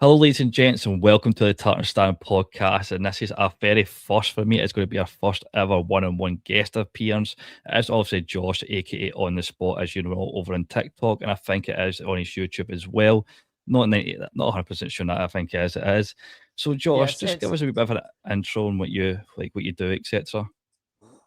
Hello, ladies and gents, and welcome to the Tartan Stand podcast. And this is our very first for me. It's going to be our first ever one-on-one guest appearance. It's obviously Josh, aka On the Spot, as you know, over on TikTok, and I think it is on his YouTube as well. Not 100% sure that I think it is. It is. So, Josh, Yes, just give us a wee bit of an intro on what you like, what you do, etc.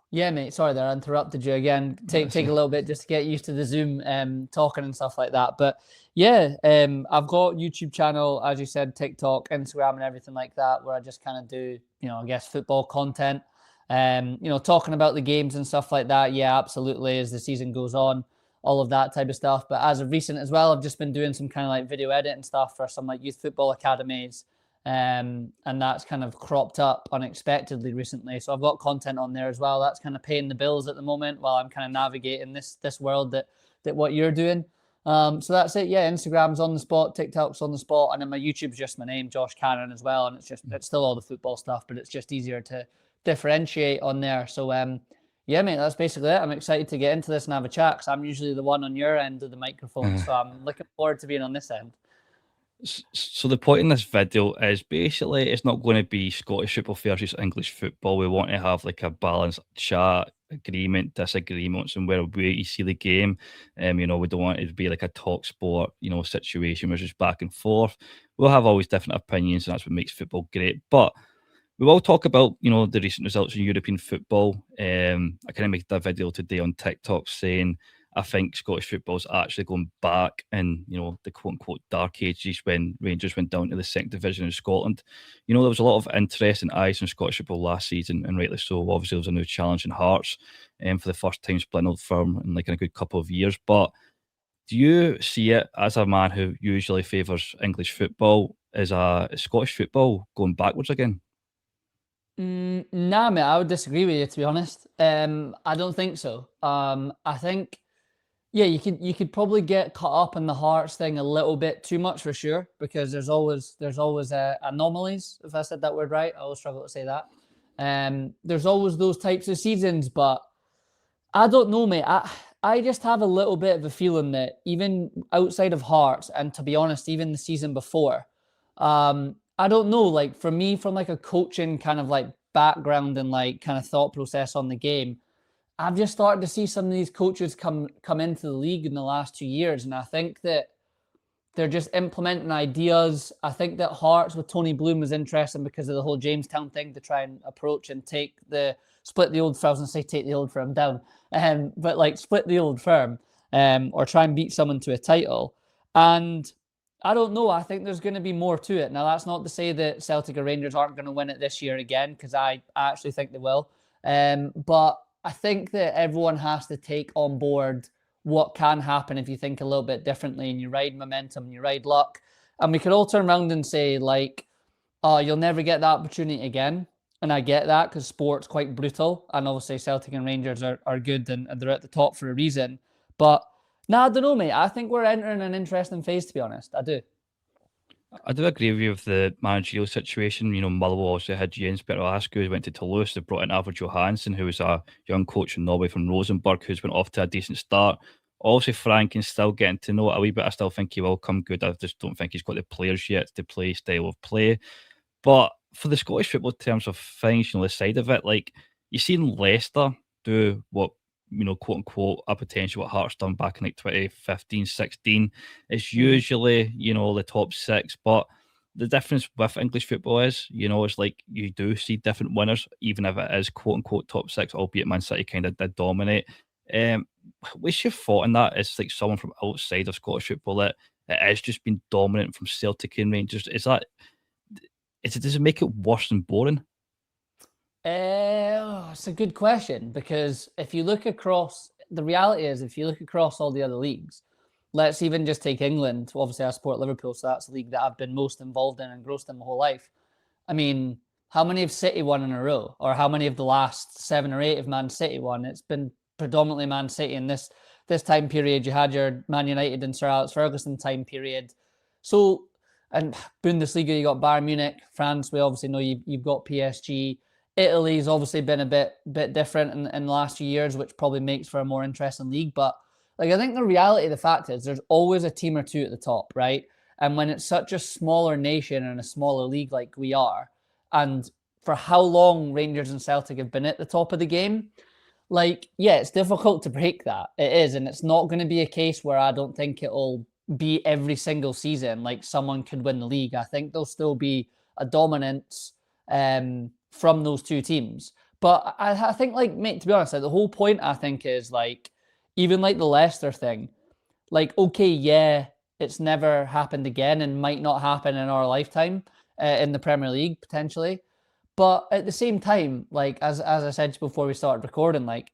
yeah, mate. Sorry there, I interrupted you again. Take a little bit just to get used to the Zoom talking and stuff like that. But yeah, I've got YouTube channel, as you said, TikTok, Instagram, and everything like that, where I just kind of do, I guess football content. Talking about the games and stuff like that. Yeah, absolutely. As the season goes on, all of that type of stuff. But as of recent as well, I've just been doing some kind of like video editing stuff for some like youth football academies. And that's kind of cropped up unexpectedly recently. So I've got content on there as well. That's kind of paying the bills at the moment while I'm kind of navigating this world that what you're doing. So that's it. Yeah, Instagram's on the spot, TikTok's on the spot, and then my YouTube's just my name, Josh Cannon, as well. And it's still all the football stuff, but it's just easier to differentiate on there. So yeah, mate, that's basically it. I'm excited to get into this and have a chat because I'm usually the one on your end of the microphone. So I'm looking forward to being on this end. So the point in this video is basically it's not going to be Scottish football versus English football. We want to have like a balanced chat, agreement, disagreements, and where we see the game. We don't want it to be like a talk sport, situation where it's just back and forth. We'll have always different opinions, and that's what makes football great. But we will talk about, the recent results in European football. I kind of made a video today on TikTok saying I think Scottish football's actually going back in, the quote unquote dark ages when Rangers went down to the second division in Scotland. There was a lot of interest and eyes in Scottish football last season, and rightly so. Obviously, there was a new challenge in Hearts for the first time splitting Old Firm in like in a good couple of years. But do you see it as a man who usually favours English football as a Scottish football going backwards again? Nah, mate, I would disagree with you to be honest. I don't think so. I think yeah, you could probably get caught up in the Hearts thing a little bit too much for sure because there's always anomalies. If I said that word right, I always struggle to say that. There's always those types of seasons, but I don't know, mate. I just have a little bit of a feeling that even outside of Hearts, and to be honest, even the season before, I don't know. Like for me, from like a coaching kind of like background and like kind of thought process on the game, I've just started to see some of these coaches come into the league in the last 2 years, and I think that they're just implementing ideas. I think that Hearts with Tony Bloom was interesting because of the whole Jamestown thing to try and approach and split the old firm. I was going to say take the old firm down, but like split the old firm, or try and beat someone to a title. And I don't know. I think there's going to be more to it. Now, that's not to say that Celtic or Rangers aren't going to win it this year again, because I actually think they will. But I think that everyone has to take on board what can happen if you think a little bit differently and you ride momentum and you ride luck. And we could all turn around and say, like, oh, you'll never get that opportunity again. And I get that because sport's quite brutal. And obviously Celtic and Rangers are good and they're at the top for a reason. But no, I don't know, mate. I think we're entering an interesting phase, to be honest. I do. I do agree with you with the managerial situation. Motherwell also had Jens Bertolauskas who went to Toulouse. They brought in Alfred Johansson, who was a young coach in Norway from Rosenborg, who's went off to a decent start. Obviously, Franken's still getting to know it a wee bit. I still think he will come good. I just don't think he's got the players yet to play style of play. But for the Scottish football terms of things, the side of it, like you've seen Leicester do what quote unquote, a potential what Hearts done back in like 2015, 16. It's usually, the top six, but the difference with English football is, it's like you do see different winners, even if it is quote unquote top six, albeit Man City kind of did dominate. Um, what's your thought on that? It's like someone from outside of Scottish football that it has just been dominant from Celtic and Rangers. Does it make it worse and boring? It's a good question because if you look across, the reality is if you look across all the other leagues, let's even just take England. Obviously, I support Liverpool, so that's the league that I've been most involved in and engrossed in my whole life. I mean, how many have City won in a row, or how many of the last 7 or 8 have Man City won? It's been predominantly Man City in this time period. You had your Man United and Sir Alex Ferguson time period. So, and Bundesliga, you got Bayern Munich. France, we obviously know you've got PSG. Italy's obviously been a bit different in the last few years, which probably makes for a more interesting league. But like I think the reality of the fact is there's always a team or two at the top, right? And when it's such a smaller nation and a smaller league like we are, and for how long Rangers and Celtic have been at the top of the game, like, yeah, it's difficult to break that. It is. And it's not going to be a case where I don't think it'll be every single season like someone could win the league. I think there'll still be a dominance from those two teams. But I think, like, mate, to be honest, like, the whole point, I think, is like, even like the Leicester thing, like, okay, yeah, it's never happened again and might not happen in our lifetime in the Premier League, potentially. But at the same time, like, as I said before we started recording, like,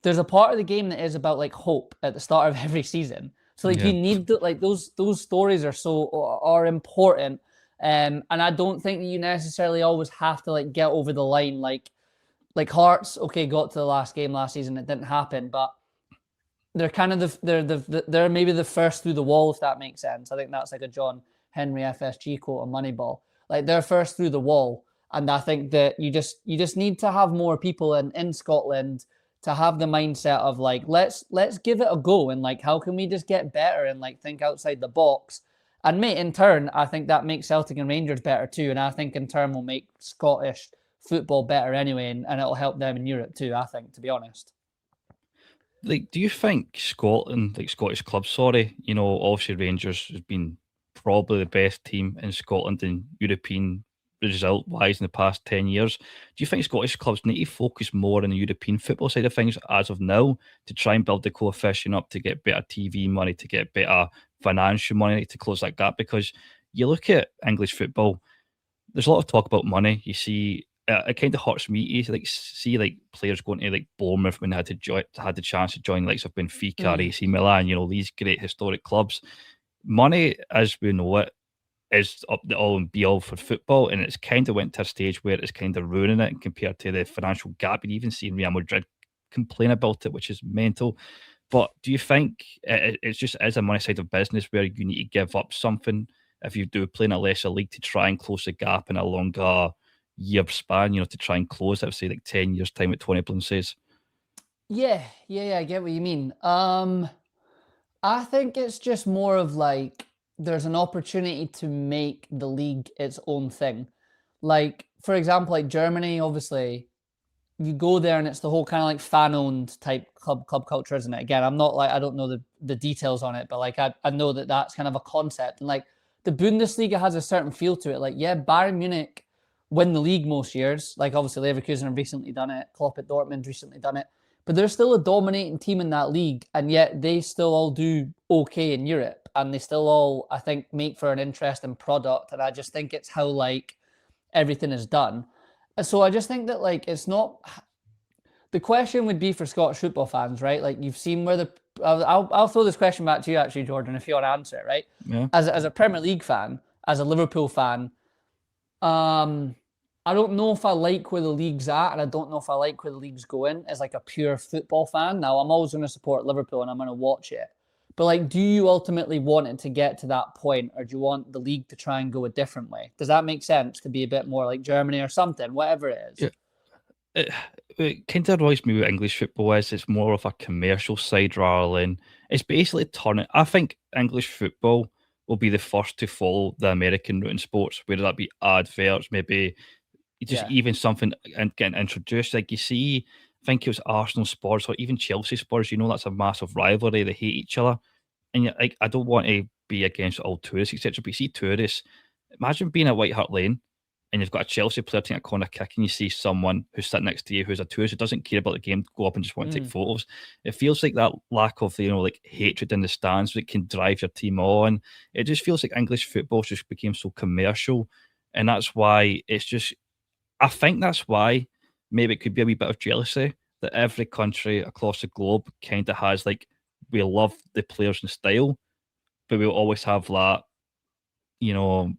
there's a part of the game that is about like hope at the start of every season. So like Yeah. you need like those stories are important. And I don't think that you necessarily always have to like get over the line. Like Hearts, okay, got to the last game last season, it didn't happen, but they're kind of they're maybe the first through the wall, if that makes sense. I think that's like a John Henry FSG quote on Moneyball. Like, they're first through the wall, and I think that you just need to have more people in Scotland to have the mindset of like, let's give it a go, and like, how can we just get better and like think outside the box. And mate, in turn, I think that makes Celtic and Rangers better too, and I think in turn will make Scottish football better anyway, and it'll help them in Europe too, I think, to be honest. Like, do you think Scotland, like Scottish clubs, sorry, obviously Rangers has been probably the best team in Scotland in European result wise in the past 10 years. Do you think Scottish clubs need to focus more on the European football side of things as of now to try and build the coefficient up to get better TV money, to get better financial money to close that gap? Because you look at English football, there's a lot of talk about money. You see, it kind of hurts me to like see like players going to like Bournemouth when they had the chance to join likes of Benfica, Mm. AC Milan, these great historic clubs. Money, as we know it, is up the all and be all for football, and it's kind of went to a stage where it's kind of ruining it compared to the financial gap. You even seen Real Madrid complain about it, which is mental. But do you think it's just as a money side of business where you need to give up something if you do play in a lesser league to try and close the gap in a longer year span, to try and close it, say like 10 years time at Tony Bloom says? Yeah, I get what you mean. I think it's just more of like there's an opportunity to make the league its own thing. Like, for example, like Germany, obviously, you go there and it's the whole kind of like fan owned type club culture, isn't it? Again, I'm not like, I don't know the details on it, but like I know that that's kind of a concept. And like the Bundesliga has a certain feel to it. Like, yeah, Bayern Munich win the league most years. Like, obviously Leverkusen have recently done it. Klopp at Dortmund recently done it. But they're still a dominating team in that league, and yet they still all do okay in Europe, and they still all, I think, make for an interesting product. And I just think it's how like everything is done. So I just think that like it's not. The question would be for Scottish football fans, right? Like, you've seen where the. I'll throw this question back to you actually, Jordan, if you want to answer it, right? Yeah. As a Premier League fan, as a Liverpool fan, um, I don't know if I like where the league's at, and I don't know if I like where the league's going as like a pure football fan. Now, I'm always going to support Liverpool and I'm going to watch it. But like, do you ultimately want it to get to that point, or do you want the league to try and go a different way? Does that make sense? To be a bit more like Germany or something, whatever it is. Yeah. It, it kind of annoys me with English football is it's more of a commercial side rather than it's basically turning. I think English football will be the first to follow the American route in sports, whether that be adverts, maybe just Yeah. even something and getting introduced. Like you see, I think it was Arsenal Spurs or even Chelsea Spurs. That's a massive rivalry. They hate each other, and you're like, I don't want to be against all tourists, etc. But you see tourists. Imagine being at White Hart Lane and you've got a Chelsea player taking a corner kick, and you see someone who's sitting next to you who's a tourist who doesn't care about the game go up and just want to take Mm. photos. It feels like that lack of like hatred in the stands that can drive your team on. It just feels like English football just became so commercial, and that's why it's just. I think that's why maybe it could be a wee bit of jealousy that every country across the globe kind of has like we love the players and style, but we'll always have that you know,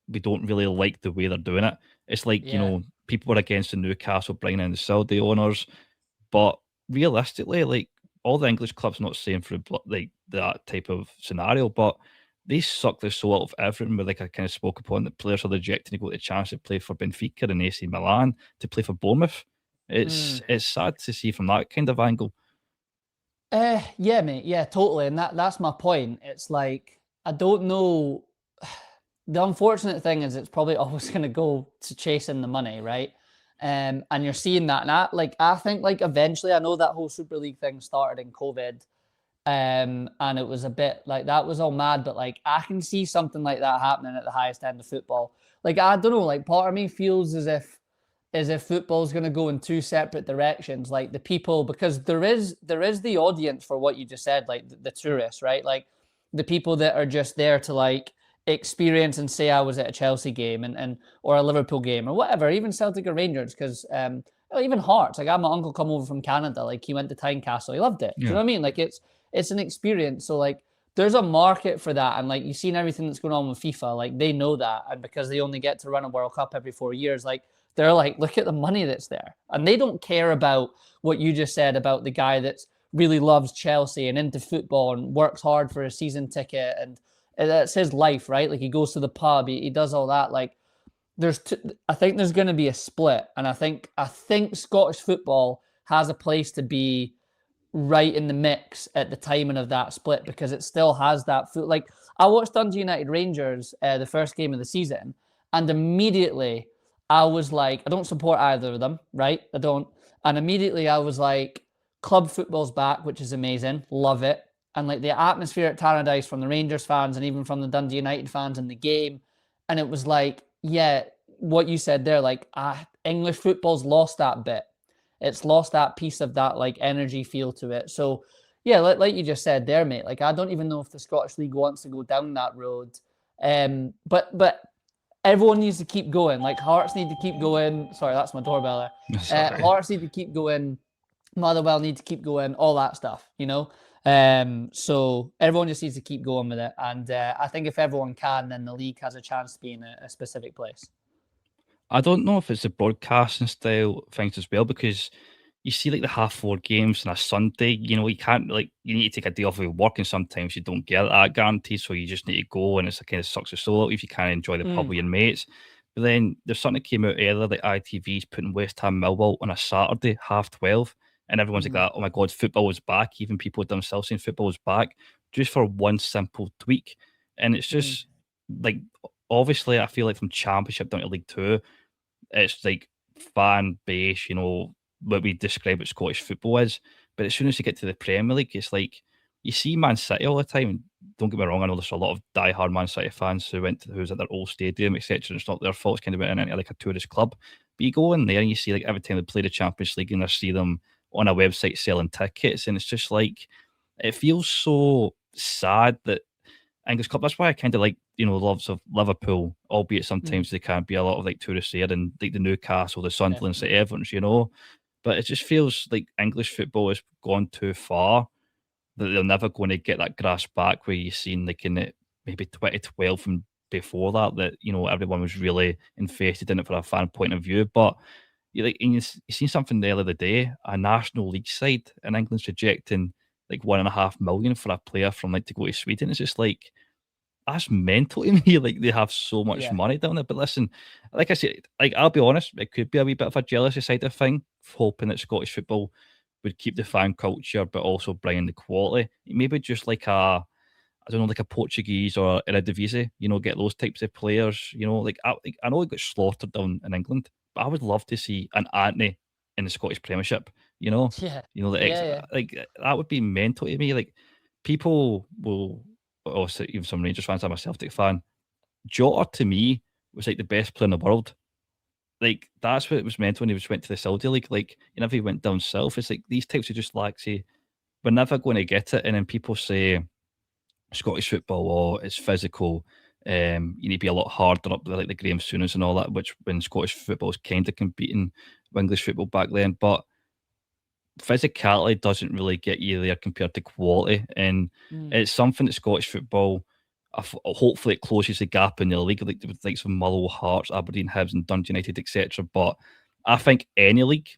we don't really like the way they're doing it. It's like, Yeah. people are against the Newcastle bringing in the Saudi owners, but realistically, like all the English clubs, not saying for like that type of scenario, but they suck the soul out of everything. Where like I kind of spoke upon, that players are rejecting to go to chance to play for Benfica and AC Milan to play for Bournemouth. It's Mm. it's sad to see from that kind of angle. Yeah, mate. Yeah, totally. And that's my point. It's like I don't know. the unfortunate thing is it's probably always going to go to chasing the money, right? And you're seeing that, and I think like eventually, I know that whole Super League thing started in COVID, and it was a bit like that was all mad, but like I can see something like that happening at the highest end of football. Like I don't know, like part of me feels as if football's going to go in two separate directions. Like the people, because there is the audience for what you just said, like the tourists, right? Like the people that are just there to like experience and say I was at a Chelsea game and or a Liverpool game or whatever, even Celtic or Rangers, because even Hearts. Like I had my uncle come over from Canada, like he went to Tynecastle, he loved it. Do you Yeah. know what I mean? Like it's an experience. So like there's a market for that, and like you've seen everything that's going on with FIFA, like they know that, and because they only get to run a World Cup every 4 years, like they're like, look at the money that's there, and they don't care about what you just said about the guy that's really loves Chelsea and into football and works hard for a season ticket, and that's his life, right? Like he goes to the pub, he does all that. Like I think there's going to be a split, and I think Scottish football has a place to be right in the mix at the timing of that split, because it still has that foot. Like I watched Dundee United Rangers the first game of the season, and immediately I was like, I don't support either of them, right? I don't, and immediately I was like, club football's back, which is amazing, love it, and like the atmosphere at Tannadice from the Rangers fans and even from the Dundee United fans in the game, and it was like, yeah, what you said there, like English football's lost that bit, it's lost that piece of that like energy feel to it. So yeah, like you just said there, mate. Like I don't even know if the Scottish League wants to go down that road. But everyone needs to keep going. Like Hearts need to keep going. Sorry, that's my doorbell there. Sorry. Hearts need to keep going. Motherwell need to keep going. All that stuff, you know. So everyone just needs to keep going with it. And I think if everyone can, then the league has a chance to be in a specific place. I don't know if it's the broadcasting style things as well, because you see like the half four games on a Sunday, you can't like you need to take a day off of work and sometimes you don't get that guarantee, so you just need to go and it's kind of sucks your soul out if you can't enjoy the pub Mm, with your mates. But then there's something that came out earlier that ITV's putting West Ham Millwall on a Saturday, 12:30, and everyone's like mm, that, oh my god, football is back. Even people themselves saying football is back just for one simple tweak. And it's mm, just like obviously I feel like from championship down to League Two, it's like fan base, what we describe what Scottish football is. But as soon as you get to the Premier League, it's like you see Man City all the time. And don't get me wrong, I know there's a lot of die-hard Man City fans who's at their old stadium, etc. It's not their fault. It's kind of went into like a tourist club. But you go in there and you see like every time they play the Champions League and I see them on a website selling tickets, and it's just like it feels so sad that English club. That's why I kind of like, loves of Liverpool, albeit mm. sometimes they can be a lot of like tourists there and like the Newcastle, the Sunderlands, the Definitely. Evertons. But it just feels like English football has gone too far, that they're never going to get that grasp back where you've seen like in it maybe 2012 and before that, everyone was really invested in it from a fan point of view. But you seen something the other day, a National League side in England's rejecting like 1.5 million for a player from like to go to Sweden. It's just like that's mental to me. Like they have so much Yeah. money down there. But listen, like I said, like I'll be honest, it could be a wee bit of a jealousy side of thing, hoping that Scottish football would keep the fan culture, but also bring in the quality. Maybe just like I don't know, like a Portuguese or Eredivisie, get those types of players. Like I know it got slaughtered down in England, but I would love to see an Anthony in the Scottish Premiership. You know, Yeah. the ex Yeah. Yeah. like that would be mental to me. Like people will, also even some Rangers fans. I'm a Celtic fan. Jota to me was like the best player in the world. Like that's what it was meant when he was went to the Saudi league. Like whenever he went down south, it's like these types of just like say we're never going to get it, and then people say Scottish football, it's physical. You need to be a lot harder up there, like the Graham Souness and all that, which when Scottish football was kind of competing with English football back then. But physicality doesn't really get you there compared to quality, and Mm, it's something that Scottish football, hopefully, it closes the gap in the league, like with like some Motherwell, Hearts, Aberdeen, Hibs, and Dundee United, etc. But I think any league,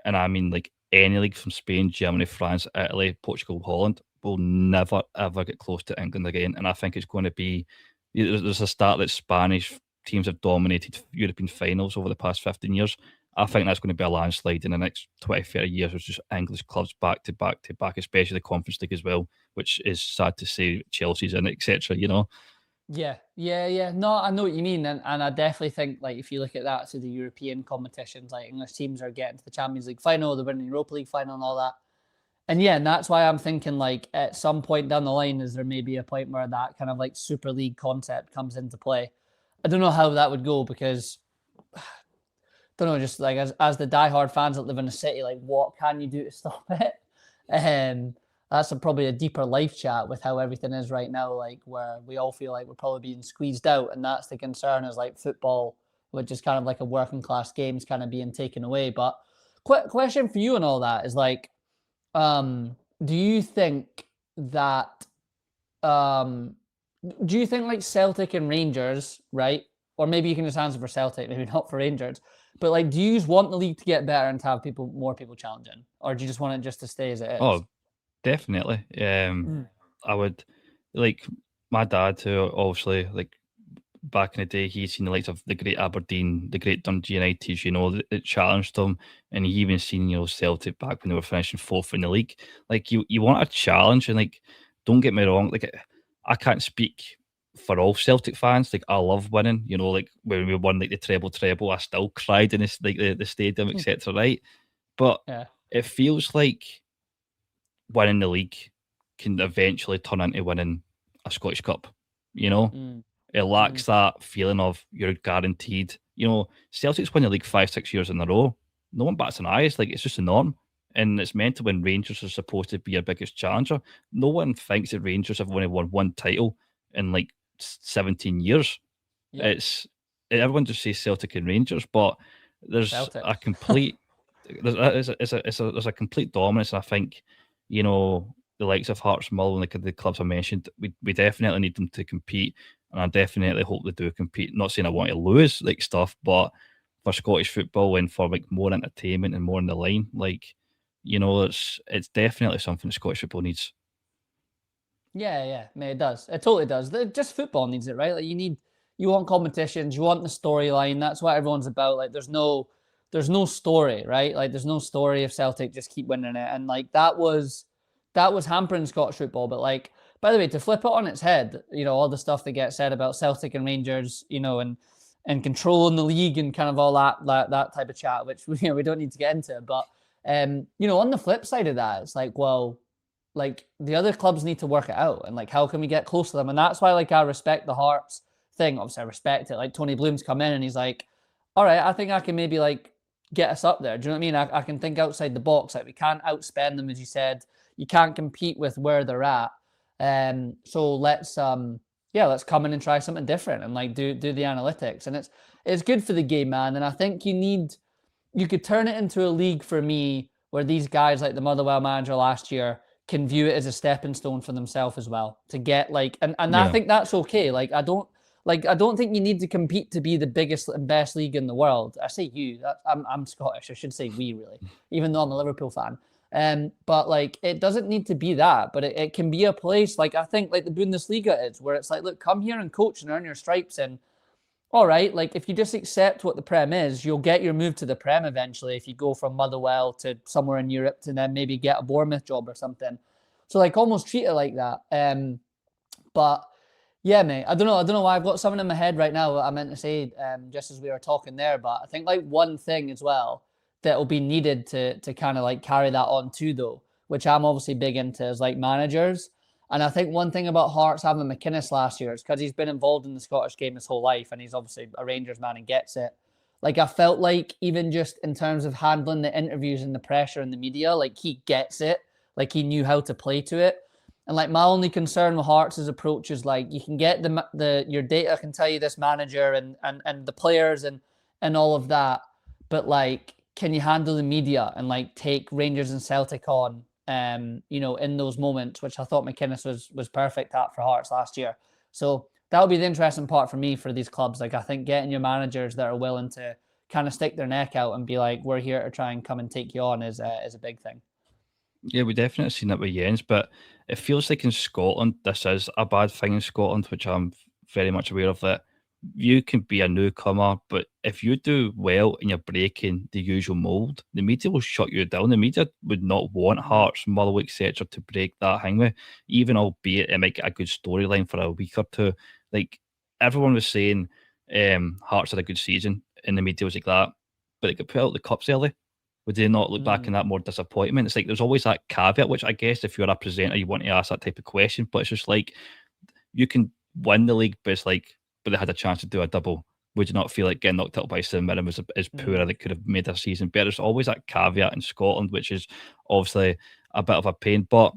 and I mean like any league from Spain, Germany, France, Italy, Portugal, Holland, will never ever get close to England again. And I think it's going to be there's a start that Spanish teams have dominated European finals over the past 15 years. I think that's going to be a landslide in the next 20, 30 years. It's just English clubs back to back to back, especially the Conference League as well, which is sad to say Chelsea's in, etc. Yeah. No, I know what you mean, and I definitely think like if you look at that, so the European competitions, like English teams are getting to the Champions League final, they're winning the Europa League final, and all that. And yeah, and that's why I'm thinking like at some point down the line, is there maybe a point where that kind of like Super League concept comes into play? I don't know how that would go because don't know, just like as the diehard fans that live in the city, like what can you do to stop it? Um, that's probably a deeper life chat with how everything is right now, like where we all feel like we're probably being squeezed out, and that's the concern is like football, which is kind of like a working class games kind of being taken away. But question for you and all that is like, do you think that um, do you think like Celtic and Rangers, right? Or maybe you can just answer for Celtic, maybe not for Rangers. But like, do you just want the league to get better and to have more people challenging, or do you just want it just to stay as it is? Oh, definitely. Mm. I would like my dad, who obviously like back in the day, he's seen the likes of the great Aberdeen, the great Dundee United, that challenged them. And he even seen, Celtic back when they were finishing fourth in the league. Like, you want a challenge, and like, don't get me wrong, like, I can't speak for all Celtic fans. Like, I love winning, like when we won like the treble, I still cried in this like the stadium, etc. Right. But Yeah. it feels like winning the league can eventually turn into winning a Scottish Cup, you know? Mm. It Mm. lacks that feeling of you're guaranteed. Celtic's won the league 5, 6 years in a row. No one bats an eye. It's like it's just a norm. And it's meant to when Rangers are supposed to be your biggest challenger. No one thinks that Rangers have only won one title in like 17 years. Yep. It's everyone just says Celtic and Rangers, but there's Celtic. a complete there's a complete dominance. And I think the likes of Hearts, Mull, and the clubs I mentioned, we definitely need them to compete, and I definitely hope they do compete. Not saying I want to lose like stuff, but for Scottish football and for like more entertainment and more in the line, like it's definitely something Scottish football needs. Yeah, it does. It totally does. Just football needs it, right? Like you want competitions, you want the storyline. That's what everyone's about. Like there's no story, right? Like there's no story if Celtic just keep winning it, and like that was hampering Scottish football. But like, by the way, to flip it on its head, all the stuff that gets said about Celtic and Rangers, and controlling the league and kind of all that type of chat, which we don't need to get into. But on the flip side of that, it's like, well, like the other clubs need to work it out, and like how can we get close to them? And that's why like I respect the Hearts thing. Obviously, I respect it. Like Tony Bloom's come in and he's like, all right, I think I can maybe like get us up there. Do you know what I mean? I can think outside the box. Like we can't outspend them, as you said. You can't compete with where they're at. So let's come in and try something different and like do the analytics. And it's good for the game, man. And I think you could turn it into a league for me where these guys like the Motherwell manager last year can view it as a stepping stone for themselves as well to get like and I Yeah. think that's okay. I don't think you need to compete to be the biggest and best league in the world. I say you. I'm Scottish. I should say we really, even though I'm a Liverpool fan. But like it doesn't need to be that, but it can be a place like I think like the Bundesliga is, where it's like, look, come here and coach and earn your stripes, and all right, like if you just accept what the Prem is, you'll get your move to the Prem eventually if you go from Motherwell to somewhere in Europe to then maybe get a Bournemouth job or something. So like almost treat it like that. But yeah, mate, I don't know why I've got something in my head right now that I meant to say just as we were talking there. But I think like one thing as well that will be needed to kind of like carry that on too, though, which I'm obviously big into, is like managers. And I think one thing about Hearts having McInnes last year is because he's been involved in the Scottish game his whole life, and he's obviously a Rangers man and gets it. Like I felt like even just in terms of handling the interviews and the pressure in the media, like he gets it. Like he knew how to play to it. And like my only concern with Hearts' approach is like you can get the your data can tell you this manager and the players and all of that, but like can you handle the media and like take Rangers and Celtic on in those moments, which I thought McInnes was perfect at for Hearts last year. So that'll be the interesting part for me for these clubs. Like I think getting your managers that are willing to kind of stick their neck out and be like, we're here to try and come and take you on is a big thing. Yeah, we definitely seen that with Jens, but it feels like in Scotland, this is a bad thing in Scotland, which I'm very much aware of. That you can be a newcomer, but if you do well and you're breaking the usual mould, the media will shut you down. The media would not want Mm. Hearts, Motherwell, etc. to break that hang with, even albeit it might get a good storyline for a week or two. Like everyone was saying Hearts had a good season in the media was like that, but they got put out the cups early. Would they not look back Mm, in that more disappointment? It's like there's always that caveat, which I guess if you're a presenter, you want to ask that type of question. But it's just like you can win the league, but it's like, but they had a chance to do a double. Would you not feel like getting knocked out by St Mirren was is poor mm, that could have made their season better? There's always that caveat in Scotland, which is obviously a bit of a pain. But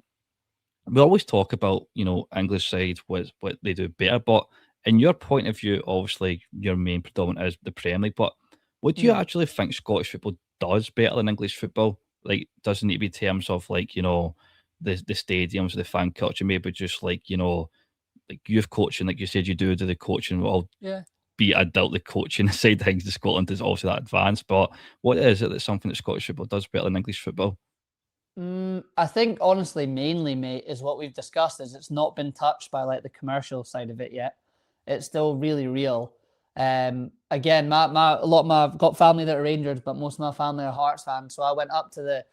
we always talk about, English side, what they do better. But in your point of view, obviously your main predominant is the Premier League. But what do you mm. actually think Scottish football does better than English football? Like, doesn't it be terms of like, the stadiums, the fan culture, maybe just like, like youth coaching, like you said you do the coaching, well, Yeah. be I doubt the coaching side of things in Scotland is also that advanced. But what is it that's something that Scottish football does better than English football? I think honestly, mainly, mate, is what we've discussed is it's not been touched by like the commercial side of it yet. It's still really real. Again, a lot of my I've got family that are Rangers, but most of my family are Hearts fans. So I went up to the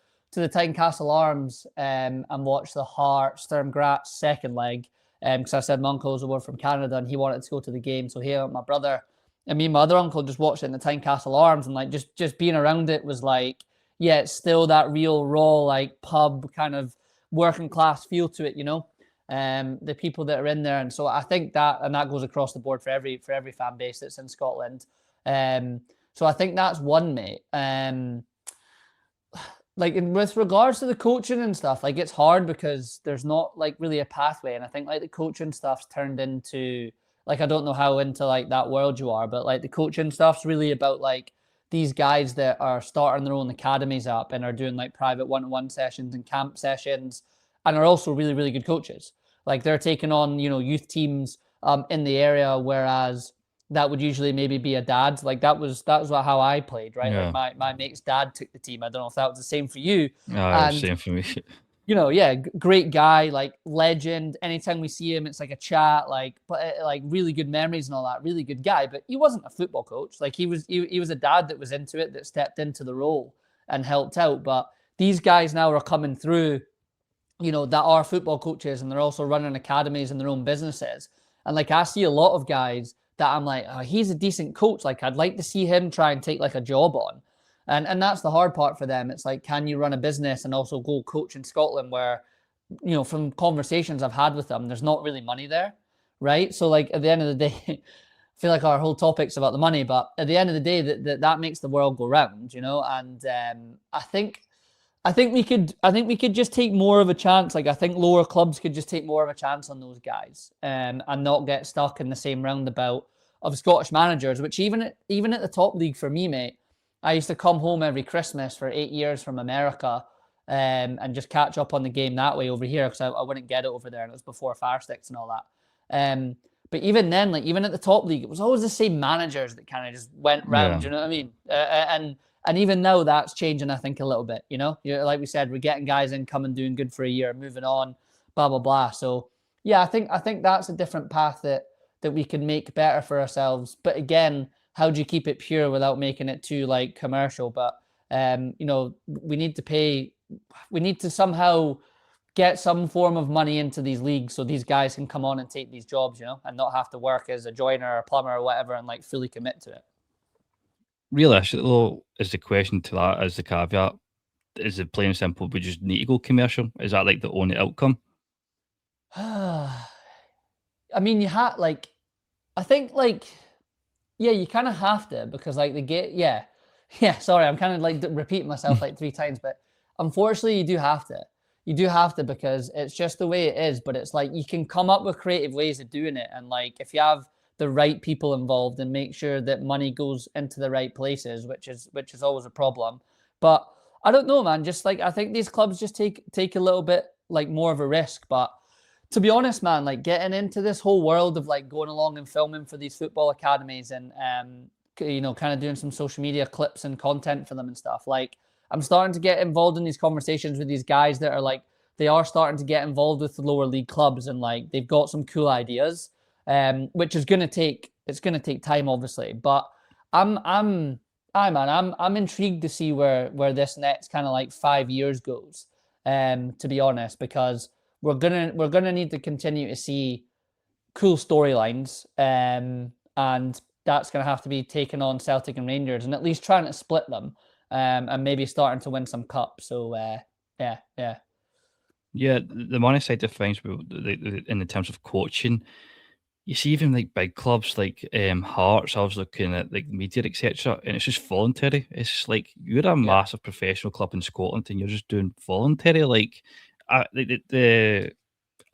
Tynecastle Arms and watched the Hearts Sturm Graz second leg because I said my uncle was over from Canada and he wanted to go to the game. So he and my brother and me and my other uncle just watched it in the Tynecastle Arms and like just being around it was like yeah, it's still that real raw, like pub kind of working class feel to it, the people that are in there. And so I think that goes across the board for every fan base that's in Scotland. So I think that's one, mate. Like with regards to the coaching and stuff, like it's hard because there's not like really a pathway. And I think like the coaching stuff's turned into like I don't know how into like that world you are, but like the coaching stuff's really about like these guys that are starting their own academies up and are doing like private one-on-one sessions and camp sessions and are also really, really good coaches. Like they're taking on, youth teams in the area, whereas that would usually maybe be a dad. Like that was how I played, right? Like Yeah. my mate's dad took the team. I don't know if that was the same for you. Aye, And same for me. yeah, great guy, like legend. Anytime we see him, it's like a chat, like but like really good memories and all that. Really good guy, but he wasn't a football coach. Like he was a dad that was into it, that stepped into the role and helped out. But these guys now are coming through, that are football coaches and they're also running academies and their own businesses. And like I see a lot of guys that I'm like, oh, he's a decent coach. Like I'd like to see him try and take like a job on. And that's the hard part for them. It's like, can you run a business and also go coach in Scotland where, from conversations I've had with them, there's not really money there. Right. So like at the end of the day, I feel like our whole topic's about the money, but at the end of the day, that makes the world go round, and I think we could just take more of a chance. Like I think lower clubs could just take more of a chance on those guys, and not get stuck in the same roundabout of Scottish managers. Which even at the top league for me, mate, I used to come home every Christmas for 8 years from America, and just catch up on the game that way over here because I wouldn't get it over there, and it was before Fire Sticks and all that. But even then, like even at the top league, it was always the same managers that kind of just went Yeah. round. You know what I mean? And even now that's changing, I think, a little bit. Like we said, we're getting guys in, coming, doing good for a year, moving on, blah blah blah. So yeah, I think that's a different path that we can make better for ourselves. But again, how do you keep it pure without making it too like commercial? But we need to pay. We need to somehow get some form of money into these leagues so these guys can come on and take these jobs, and not have to work as a joiner or a plumber or whatever and like fully commit to it. Realistically, though, is the question to that, is the caveat, is it plain and simple, we just need to go commercial? Is that like the only outcome? I mean, you have like, I think like, yeah, you kind of have to because like the gate, yeah, yeah. Sorry, I'm kind of like repeating myself like three times, but unfortunately, you do have to. You do have to because it's just the way it is. But it's like you can come up with creative ways of doing it, and like if you have the right people involved and make sure that money goes into the right places, which is always a problem. But I don't know, man. Just like I think these clubs just take a little bit like more of a risk, but to be honest, man, like getting into this whole world of like going along and filming for these football academies and kind of doing some social media clips and content for them and stuff. Like I'm starting to get involved in these conversations with these guys that are like they are starting to get involved with the lower league clubs and like they've got some cool ideas, which is gonna take time, obviously. But I'm I'm intrigued to see where this next kind of like 5 years goes. To be honest, because we're gonna need to continue to see cool storylines, and that's going to have to be taken on Celtic and Rangers, and at least trying to split them, and maybe starting to win some cups. So yeah, yeah. Yeah, the money side of things, in the terms of coaching, you see even like big clubs like Hearts. I was looking at like media, etc., and it's just voluntary. It's like you're a Yeah. massive professional club in Scotland, and you're just doing voluntary. Like, the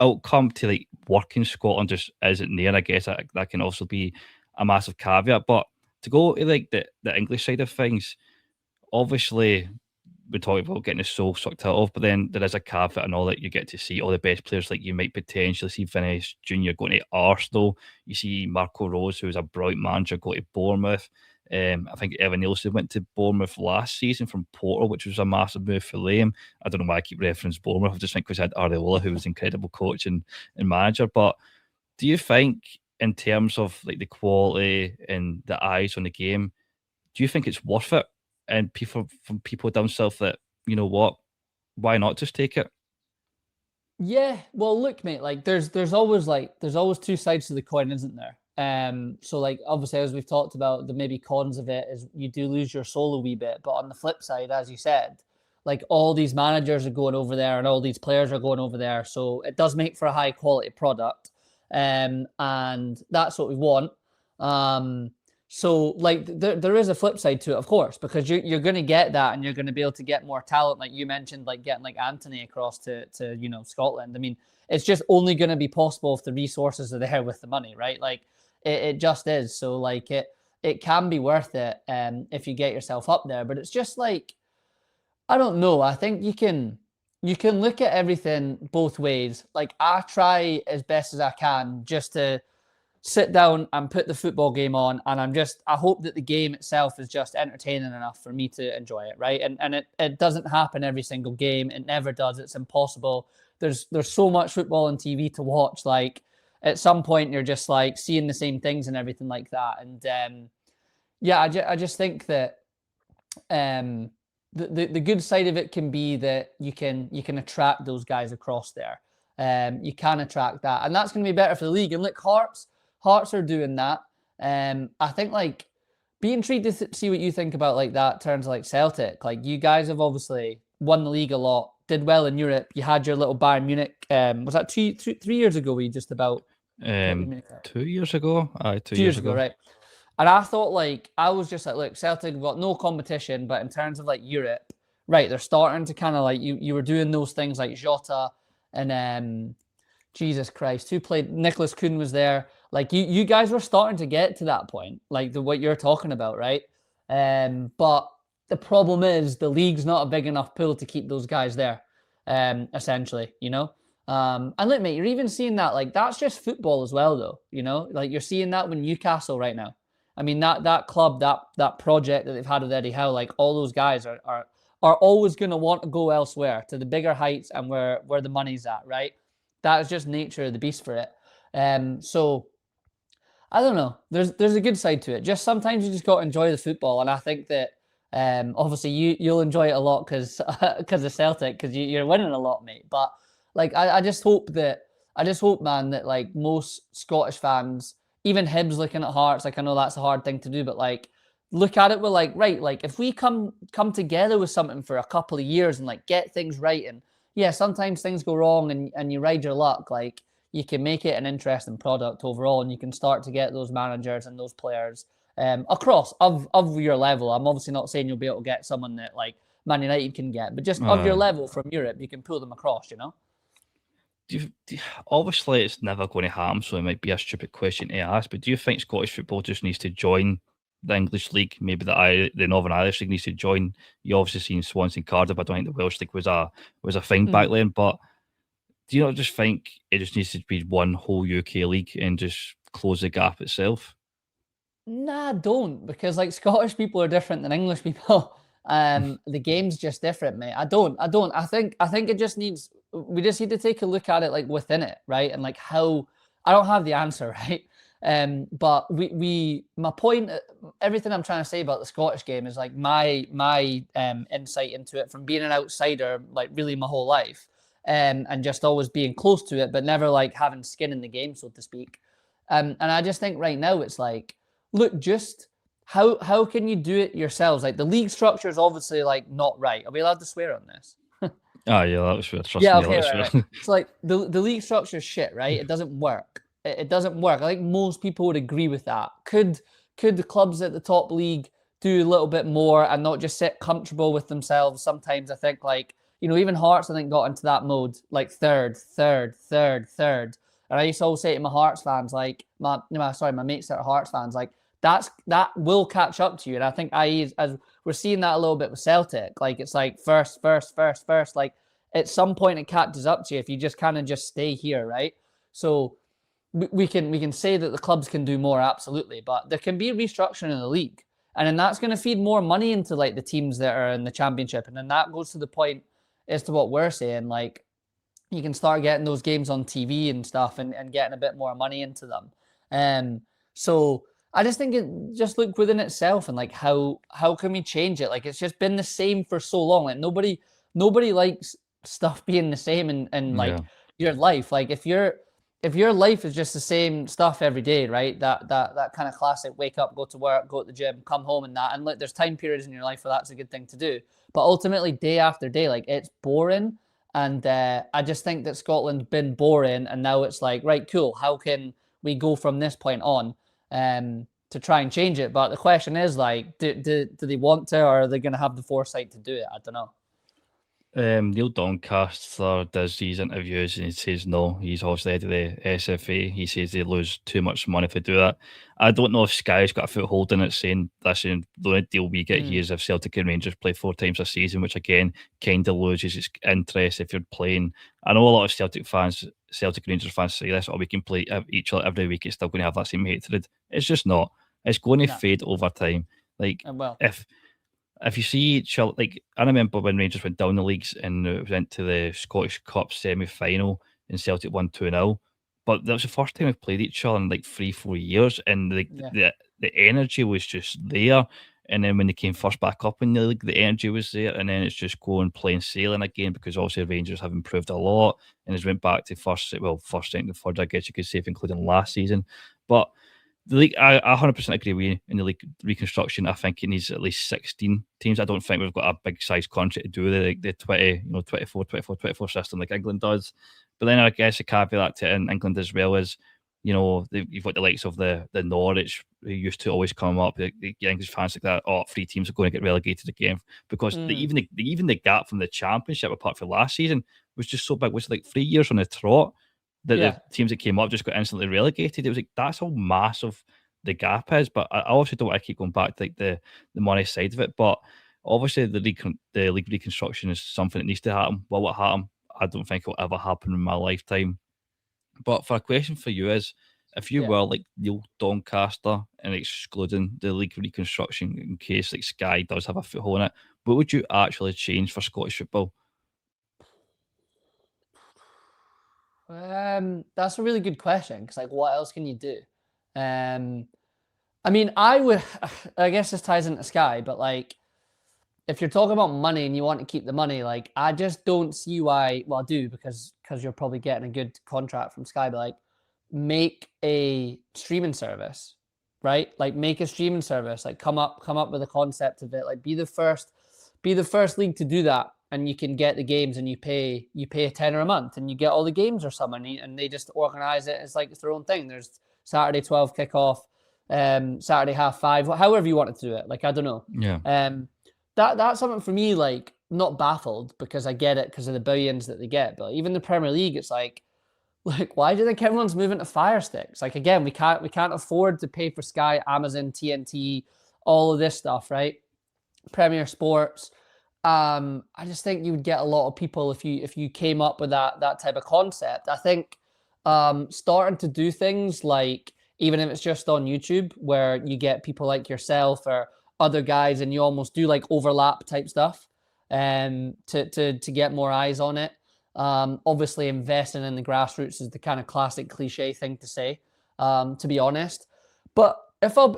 outcome to like work in Scotland just isn't there. I guess that can also be a massive caveat. But to go to like the English side of things, obviously we talk about getting the soul sucked out of, but then there is a caveat and all that. You get to see all the best players, like you might potentially see Vinicius Junior going to Arsenal. You see Marco Rose, who's a brilliant manager, go to Bournemouth. I think Evan Nielsen went to Bournemouth last season from Porto, which was a massive move for them. I don't know why I keep referencing Bournemouth. I just think because I had Areola, who was an incredible coach and manager. But do you think, in terms of like the quality and the eyes on the game, do you think it's worth it? And people from people down south that, you know what, why not just take it? Yeah, well, look, mate. Like, there's always two sides to the coin, isn't there? So like obviously, as we've talked about, the maybe cons of it is you do lose your soul a wee bit. But on the flip side, as you said, like all these managers are going over there and all these players are going over there, so it does make for a high quality product, and that's what we want. Um, so like there is a flip side to it, of course, because you're going to get that, and you're going to be able to get more talent, like you mentioned, like getting like Anthony across to Scotland. I mean, it's just only going to be possible if the resources are there with the money, right? Like it just is. So like it can be worth it, if you get yourself up there, but it's just like I don't know. I think you can look at everything both ways. Like I try as best as I can just to sit down and put the football game on, and I hope that the game itself is just entertaining enough for me to enjoy it, right? And it doesn't happen every single game. It never does. It's impossible. There's so much football on TV to watch. Like at some point you're just like seeing the same things and everything like that. And yeah, I just think that um the good side of it can be that you can attract those guys across there. You can attract that, and that's going to be better for the league. And look, Hearts are doing that. I think like be intrigued to see what you think about like that turns like Celtic. Like you guys have obviously won the league a lot, did well in Europe. You had your little Bayern Munich. Was that 3 years ago? We just about got your Um, Munich out? 2 years ago, aye, two 2 years years ago, ago. right? And I thought like I was just like, look, Celtic have got no competition, but in terms of like Europe, right, they're starting to kind of like you were doing those things like Jota and Jesus Christ, who played Nicholas Kuhn was there. Like you guys were starting to get to that point, like what you're talking about, right? But the problem is the league's not a big enough pool to keep those guys there, essentially, you know. And look, mate, you're even seeing that. Like that's just football as well, though. You know, like you're seeing that with Newcastle right now. I mean, that club, that project that they've had with Eddie Howe, like all those guys are always going to want to go elsewhere to the bigger heights and where the money's at, right? That is just nature of the beast for it. So I don't know. There's a good side to it. Just sometimes you just got to enjoy the football, and I think that obviously you'll enjoy it a lot because of Celtic because you're winning a lot, mate. But like I just hope man that like most Scottish fans, even Hibs looking at Hearts, like I know that's a hard thing to do, but like look at it with like right, like if we come together with something for a couple of years and like get things right, and yeah, sometimes things go wrong and you ride your luck, like you can make it an interesting product overall, and you can start to get those managers and those players across of your level. I'm obviously not saying you'll be able to get someone that like Man United can get, but just of your Uh, level from Europe, you can pull them across. You know? Obviously, it's never going to happen, so it might be a stupid question to ask. But do you think Scottish football just needs to join the English league? Maybe the Northern Irish league needs to join. You obviously seen Swansea and Cardiff. I don't think the Welsh league was a thing back Mm. then. But do you not just think it just needs to be one whole UK league and just close the gap itself? Nah, don't because like Scottish people are different than English people. The game's just different, mate. I don't. I think it just needs. We just need to take a look at it like within it, right? And like how I don't have the answer, right? But my point, everything I'm trying to say about the Scottish game is like my insight into it from being an outsider, like really my whole life, and just always being close to it, but never like having skin in the game, so to speak. And I just think right now it's like, look, just how can you do it yourselves? Like the league structure is obviously like not right. Are we allowed to swear on this? Ah, yeah, that was fair. Trust Yeah, me, that okay, was right, right. fair. So like the league structure is shit, right? It doesn't work. It doesn't work. I think most people would agree with that. Could the clubs at the top league do a little bit more and not just sit comfortable with themselves? Sometimes I think like, even Hearts I think got into that mode, like third, third, third, third. And I used to always say to my Hearts fans, like my mates that are Hearts fans, like that will catch up to you. And I think as we're seeing that a little bit with Celtic, like it's like first, first, first, first, like at some point it catches up to you if you just kind of just stay here, right? So we can say that the clubs can do more, absolutely, but there can be restructuring in the league, and then that's going to feed more money into like the teams that are in the championship, and then that goes to the point as to what we're saying, like you can start getting those games on TV and stuff, and getting a bit more money into them. So I just think it just look within itself and like how can we change it? Like it's just been the same for so long. Like nobody likes stuff being the same in like Yeah. your life. Like if your life is just the same stuff every day, right? That kind of classic wake up, go to work, go to the gym, come home and that. And like there's time periods in your life where that's a good thing to do. But ultimately day after day, like it's boring. And I just think that Scotland's been boring, and now it's like, right, cool. How can we go from this point on to try and change it? But the question is, like, do they want to, or are they going to have the foresight to do it? I don't know. Neil Doncaster does these interviews and he says no. He's obviously head of the SFA. He says they lose too much money if they do that. I don't know if Sky's got a foothold in it saying, listen, the only deal we get here Mm, is if Celtic and Rangers play 4 times a season, which again kind of loses its interest if you're playing. I know a lot of Celtic and Rangers fans say this, or we can play each other every week. It's still going to have that same hatred. It's just not. It's going to no. fade over time. Like, Well, if you see like I remember when Rangers went down the leagues and went to the Scottish Cup semi final and Celtic won 2-0. But that was the first time we've played each other in like 3-4 years, and yeah. the energy was just there. And then when they came first back up in the league, the energy was there, and then it's just going plain sailing again because obviously Rangers have improved a lot and has went back to first, second, and third, I guess you could say, if including last season. But the league, I 100% agree with you in the league reconstruction. I think it needs at least 16 teams. I don't think we've got a big size contract to do the 20, 24, 24, 24 system like England does. But then I guess a caveat to in England as well is, you've got the likes of the Norwich who used to always come up, the English fans like that. Oh, 3 teams are going to get relegated again because Mm, even the gap from the Championship apart from last season was just so big. It was like 3 years on the trot that the yeah. teams that came up just got instantly relegated. It was like that's how massive the gap is. But I obviously don't want to keep going back to like the money side of it. But obviously the league reconstruction is something that needs to happen. Will it happen? I don't think it'll ever happen in my lifetime. But for a question for you is, if you Yeah. were like Neil Doncaster and excluding the league reconstruction in case like Sky does have a foothold in it, what would you actually change for Scottish football? That's a really good question because, like, what else can you do? Um, I mean, I would. I guess this ties into Sky, but like, if you're talking about money and you want to keep the money, like, I just don't see why. Well, I do because you're probably getting a good contract from Sky, but like, make a streaming service, right? Like, make a streaming service. Like, come up with a concept of it. Like, be the first league to do that, and you can get the games, and you pay a tenner a month, and you get all the games or something, and they just organize it as like it's their own thing. There's Saturday 12 kickoff, Saturday half five, however you want to do it. Like I don't know. Yeah. Um, that's something for me, like not baffled because I get it because of the billions that they get, but even the Premier League, it's like why do they think everyone's moving to Fire Sticks? Like again, we can't afford to pay for Sky, Amazon, TNT, all of this stuff, right? Premier Sports. I just think you would get a lot of people if you came up with that type of concept. I think starting to do things like even if it's just on YouTube where you get people like yourself or other guys and you almost do like overlap type stuff to get more eyes on it. Obviously investing in the grassroots is the kind of classic cliche thing to say, to be honest. But if I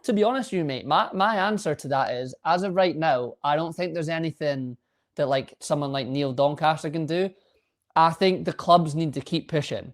to be honest with you, mate, my answer to that is, as of right now, I don't think there's anything that like someone like Neil Doncaster can do. I think the clubs need to keep pushing.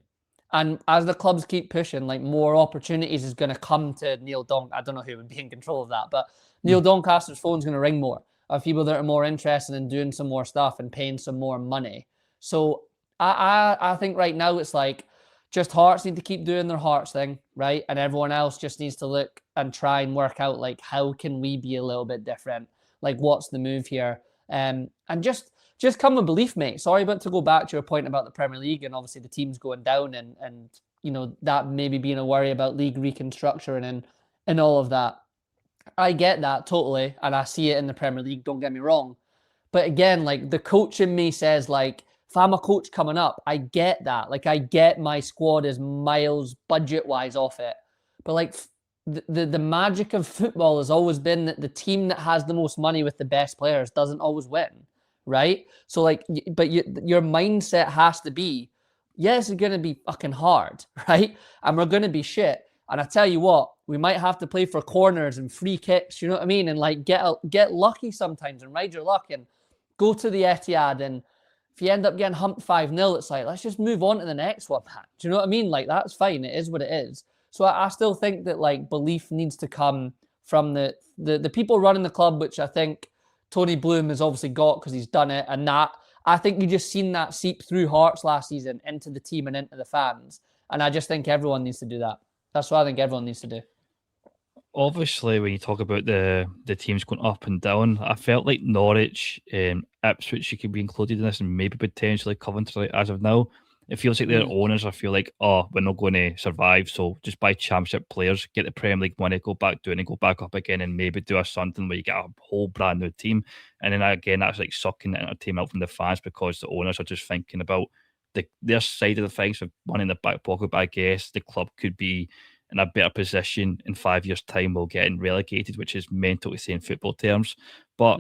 And as the clubs keep pushing, like more opportunities is going to come to Neil Donk. I don't know who would be in control of that, but Neil Doncaster's phone's going to ring more of people that are more interested in doing some more stuff and paying some more money. So I think right now it's like just Hearts need to keep doing their Hearts thing, right? And everyone else just needs to look and try and work out like how can we be a little bit different? Like what's the move here? And just come with belief, mate. Sorry, but to go back to your point about the Premier League and obviously the teams going down and you know that maybe being a worry about league reconstruction and all of that. I get that totally, and I see it in the Premier League. Don't get me wrong, but again, like the coach in me says, like if I'm a coach coming up, I get that. Like I get my squad is miles budget wise off it, but like the magic of football has always been that the team that has the most money with the best players doesn't always win, right? So like, but your mindset has to be, yes, it's gonna be fucking hard, right? And we're gonna be shit. And I tell you what, we might have to play for corners and free kicks, you know what I mean? And like get lucky sometimes and ride your luck and go to the Etihad. And if you end up getting humped 5-0, it's like, let's just move on to the next one, man. Do you know what I mean? Like, that's fine. It is what it is. So I still think that like belief needs to come from the people running the club, which I think Tony Bloom has obviously got because he's done it. And that, I think you just seen that seep through Hearts last season into the team and into the fans. And I just think everyone needs to do that. That's what I think everyone needs to do. Obviously, when you talk about the teams going up and down, I felt like Norwich, Ipswich, you could be included in this, and maybe potentially Coventry. As of now, it feels like their owners. I feel like, oh, we're not going to survive, so just buy Championship players, get the Premier League money, go back doing it, go back up again, and maybe do a something where you get a whole brand new team. And then again, that's like sucking the entertainment out from the fans because the owners are just thinking about their side of the things with money in the back pocket. But I guess the club could be in a better position in 5 years' time while getting relegated, which is mental to say in football terms. But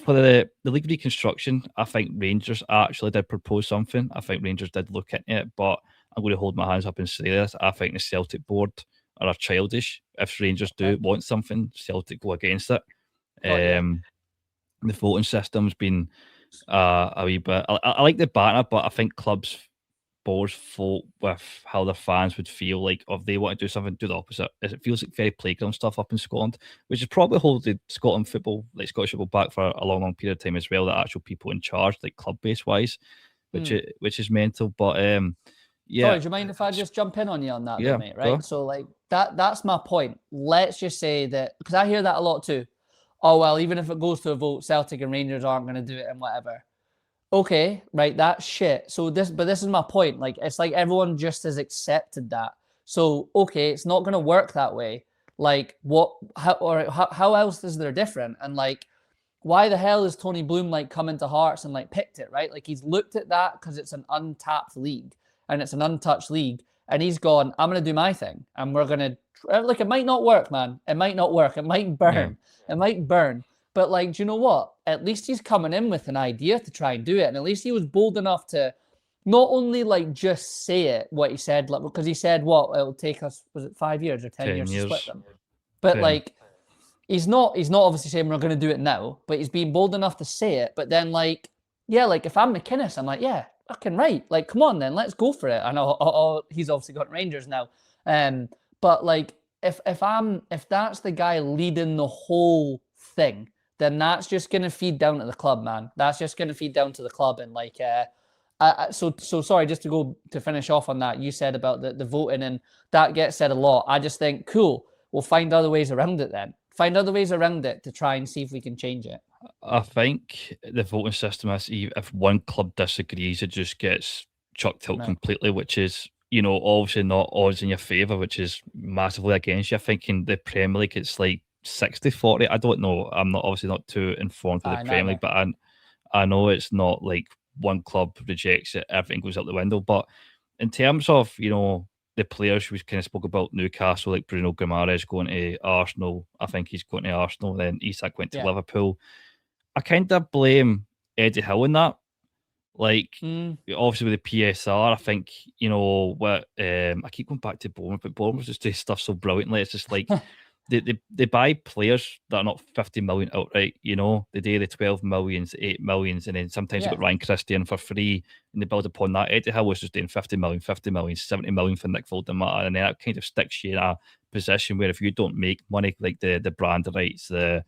for the league reconstruction, I think Rangers actually did propose something. I think Rangers did look into it, but I'm going to hold my hands up and say this. I think the Celtic board are childish. If Rangers do want something, Celtic go against it. The voting system's been a wee bit. I like the banter, but I think clubs boards vote with how their fans would feel like if they want to do something, do the opposite. It feels like very playground stuff up in Scotland, which is probably holding Scotland football, like Scottish football, back for a long, long period of time as well. The actual people in charge, like club base wise, which is mental. But yeah. Sorry, do you mind if I just jump in on you on that, yeah, though, mate? Right. So like that's my point. Let's just say that because I hear that a lot too. Oh well, even if it goes to a vote, Celtic and Rangers aren't going to do it and whatever. Okay, right, that's shit. So this is my point. Like, it's like everyone just has accepted that. So, okay, it's not going to work that way. Like, how else is there different? And like, why the hell is Tony Bloom like come into Hearts and like picked it, right? Like, he's looked at that because it's an untapped league and it's an untouched league. And he's gone, I'm going to do my thing. And we're going to, like, it might not work, man. It might not work. It might burn. Yeah. It might burn. But like, do you know what? At least he's coming in with an idea to try and do it. And at least he was bold enough to not only like just say it, what he said, like, because he said, what, it'll take us, was it 5 years or 10 years to split them? But 10. Like, he's not obviously saying we're going to do it now, but he's being bold enough to say it. But then like, yeah, like if I'm McInnes, I'm like, yeah, fucking right. Like, come on then, let's go for it. I know he's obviously got Rangers now. But like, if that's the guy leading the whole thing, then that's just going to feed down to the club, man. That's just going to feed down to the club. And like, so sorry, just to finish off on that, you said about the voting, and that gets said a lot. I just think, cool, we'll find other ways around it then. Find other ways around it to try and see if we can change it. I think the voting system is, if one club disagrees, it just gets chucked out completely, which is, obviously not odds in your favour, which is massively against you. I think in the Premier League, it's like 60-40. I don't know. I'm not obviously not too informed with the Premier League, but I know it's not like one club rejects it, everything goes out the window. But in terms of, the players we kind of spoke about, Newcastle, like Bruno Guimaraes going to Arsenal. I think he's going to Arsenal. Then Isak went to Liverpool. I kind of blame Eddie Howe in that. Like, obviously with the PSR, I think, what I keep going back to Bournemouth, but Bournemouth just do stuff so brilliantly. It's just like, they buy players that are not 50 million outright, you know. They do the 12 millions, 8 millions, and then sometimes you Yeah. got Ryan Christian for free, and they build upon that. Eddie Howe was just doing 50 million, 50 million, 70 million for Nick Voldemar, and then that kind of sticks you in a position where if you don't make money, like the brand rights, the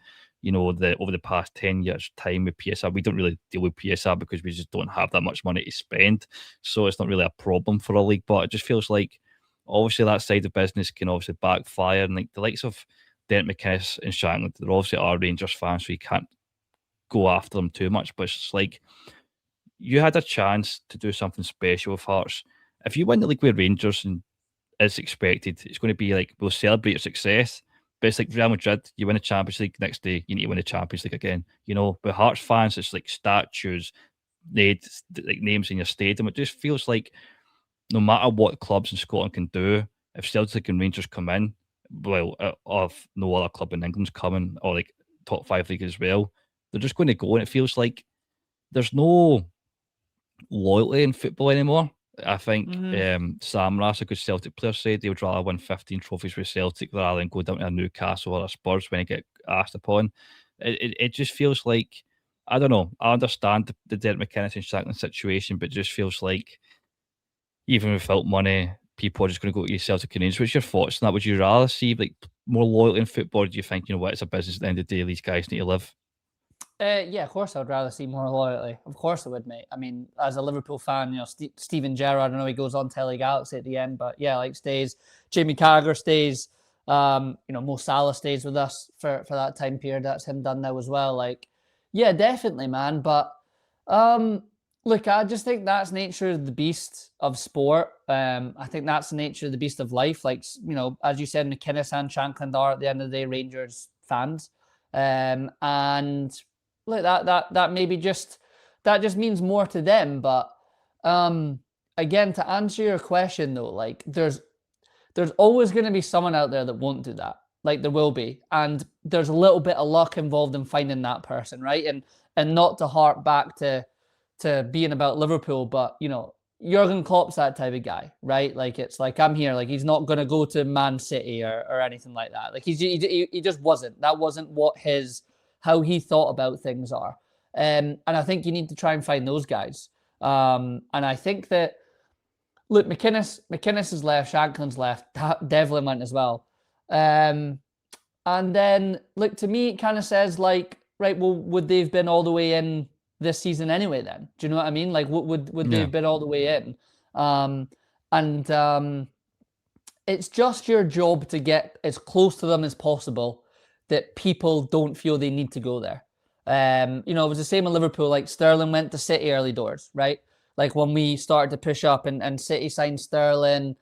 over the past 10 years time with PSR, we don't really deal with PSR because we just don't have that much money to spend. So it's not really a problem for a league, but it just feels like obviously that side of business can obviously backfire. And like the likes of Derek McInnes and Shankland, they obviously are Rangers fans, so you can't go after them too much. But it's just like you had a chance to do something special with Hearts. If you win the league with Rangers and as expected, it's going to be like we'll celebrate your success. But it's like Real Madrid, you win the Champions League next day, you need to win the Champions League again. You know, with Hearts fans, it's like statues, they like names in your stadium. It just feels like no matter what clubs in Scotland can do, if Celtic and Rangers come in, well, of no other club in England's coming, or like top five league as well, they're just going to go. And it feels like there's no loyalty in football anymore. I think Sam Rass, a good Celtic player, said they would rather win 15 trophies with Celtic rather than go down to a Newcastle or a Spurs when they get asked upon. It just feels like, I don't know, I understand the Derek McInnes and Shankland situation, but it just feels like even without money, people are just going to go to your Celtic and Rangers. What's your thoughts on that? Would you rather see like more loyalty in football? Or do you think, you know what, it's a business at the end of the day, these guys need to live? Yeah, of course, I would rather see more loyalty. Of course, I would, mate. I mean, as a Liverpool fan, Steven Gerrard, I know he goes on to LA Galaxy at the end, but yeah, like stays. Jamie Carragher stays. Mo Salah stays with us for that time period. That's him done now as well. Like, yeah, definitely, man. But look, I just think that's nature of the beast of sport. I think that's the nature of the beast of life. Like, as you said, McInnes and Shankland are at the end of the day Rangers fans, and look, that maybe just that just means more to them. But again, to answer your question though, like there's always going to be someone out there that won't do that. Like there will be, and there's a little bit of luck involved in finding that person, right? And not to harp back to being about Liverpool, but Jurgen Klopp's that type of guy, right? Like it's like I'm here, like he's not going to go to Man City or anything like that. Like he just wasn't. That wasn't what how he thought about things are. And I think you need to try and find those guys. And I think that look, McInnes is left, Shankland's left, Devlin went as well. And then look, to me it kind of says like, right, well, would they have been all the way in this season anyway then? Do you know what I mean? Like would they have been all the way in? It's just your job to get as close to them as possible that people don't feel they need to go there. It was the same in Liverpool. Like Sterling went to City early doors, right? Like when we started to push up and City signed Sterling.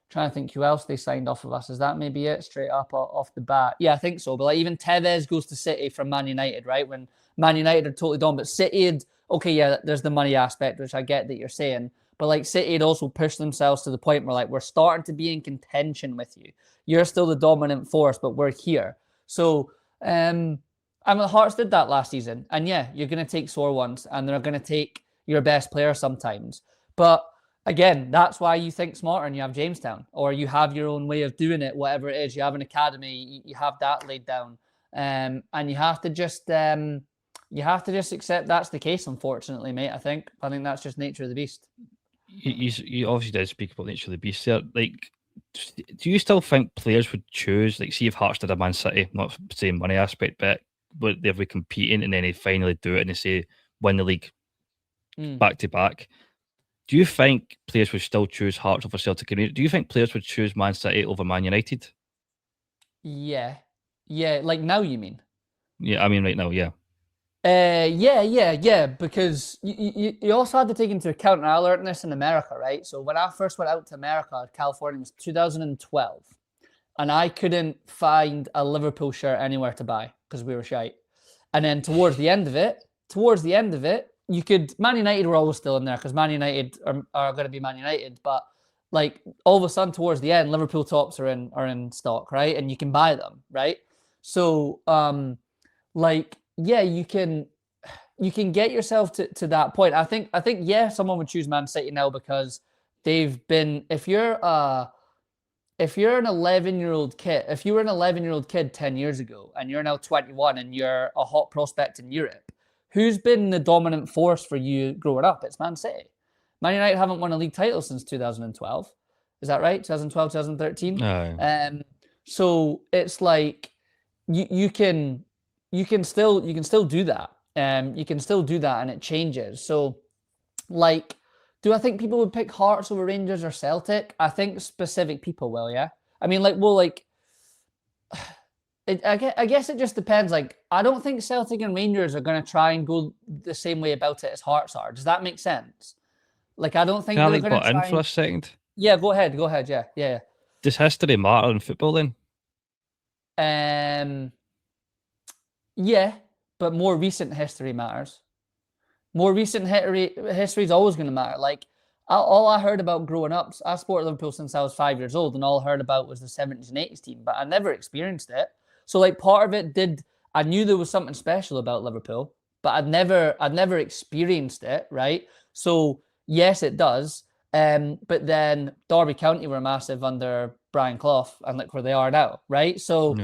Trying to think who else they signed off of us. Is that maybe it straight up off the bat? Yeah, I think so. But like even Tevez goes to City from Man United, right? When Man United are totally done, but City had, okay, yeah, there's the money aspect, which I get that you're saying. But like City had also pushed themselves to the point where like we're starting to be in contention with you. You're still the dominant force, but we're here. So the Hearts did that last season. And yeah, you're gonna take sore ones and they're gonna take your best player sometimes. But again, that's why you think smarter and you have Jamestown, or you have your own way of doing it, whatever it is. You have an academy, you have that laid down, and you have to just accept that's the case. Unfortunately, mate, I think that's just nature of the beast. You obviously did speak about nature of the beast there. Like, do you still think players would choose, like, see if Hearts did a Man City, not the same money aspect, but they'll be competing and then they finally do it and they say win the league back to back? Do you think players would still choose Hearts over Celtic? Do you think players would choose Man City over Man United? Yeah, like now you mean? Yeah, I mean right now, yeah. Yeah. Because you also had to take into account, and I learned this in America, right? So when I first went out to America, California, was 2012, and I couldn't find a Liverpool shirt anywhere to buy because we were shite. And then towards the end of it, you could. Man United were always still in there because Man United are going to be Man United, but like all of a sudden towards the end, Liverpool tops are in stock, right? And you can buy them, right? So yeah, you can get yourself to that point. I think yeah, someone would choose Man City now because they've been. If you're if you're an 11-year-old kid, if you were an 11-year-old kid 10 years ago and you're now 21 and you're a hot prospect in Europe, who's been the dominant force for you growing up? It's Man City. Man United haven't won a league title since 2012. Is that right? 2012, 2013. Aye. So it's like you can you can still do that. You can still do that, and it changes. So like, do I think people would pick Hearts over Rangers or Celtic? I think specific people will. Yeah. I mean, like, well, like, I guess it just depends. Like, I don't think Celtic and Rangers are going to try and go the same way about it as Hearts are. Does that make sense? Like, I don't Can think I they're like going to butt in try for and. a second? Yeah, go ahead. Go ahead. Yeah, yeah. Does history matter in football then? Yeah. Yeah, but more recent history matters. More recent history is always going to matter. Like, all I heard about growing up, I supported Liverpool since I was 5 years old, and all I heard about was the 70s and 80s team, but I never experienced it. So, like, part of it did, I knew there was something special about Liverpool, but I'd never experienced it, right? So, yes, it does. But then Derby County were massive under Brian Clough, and look where they are now, right? So,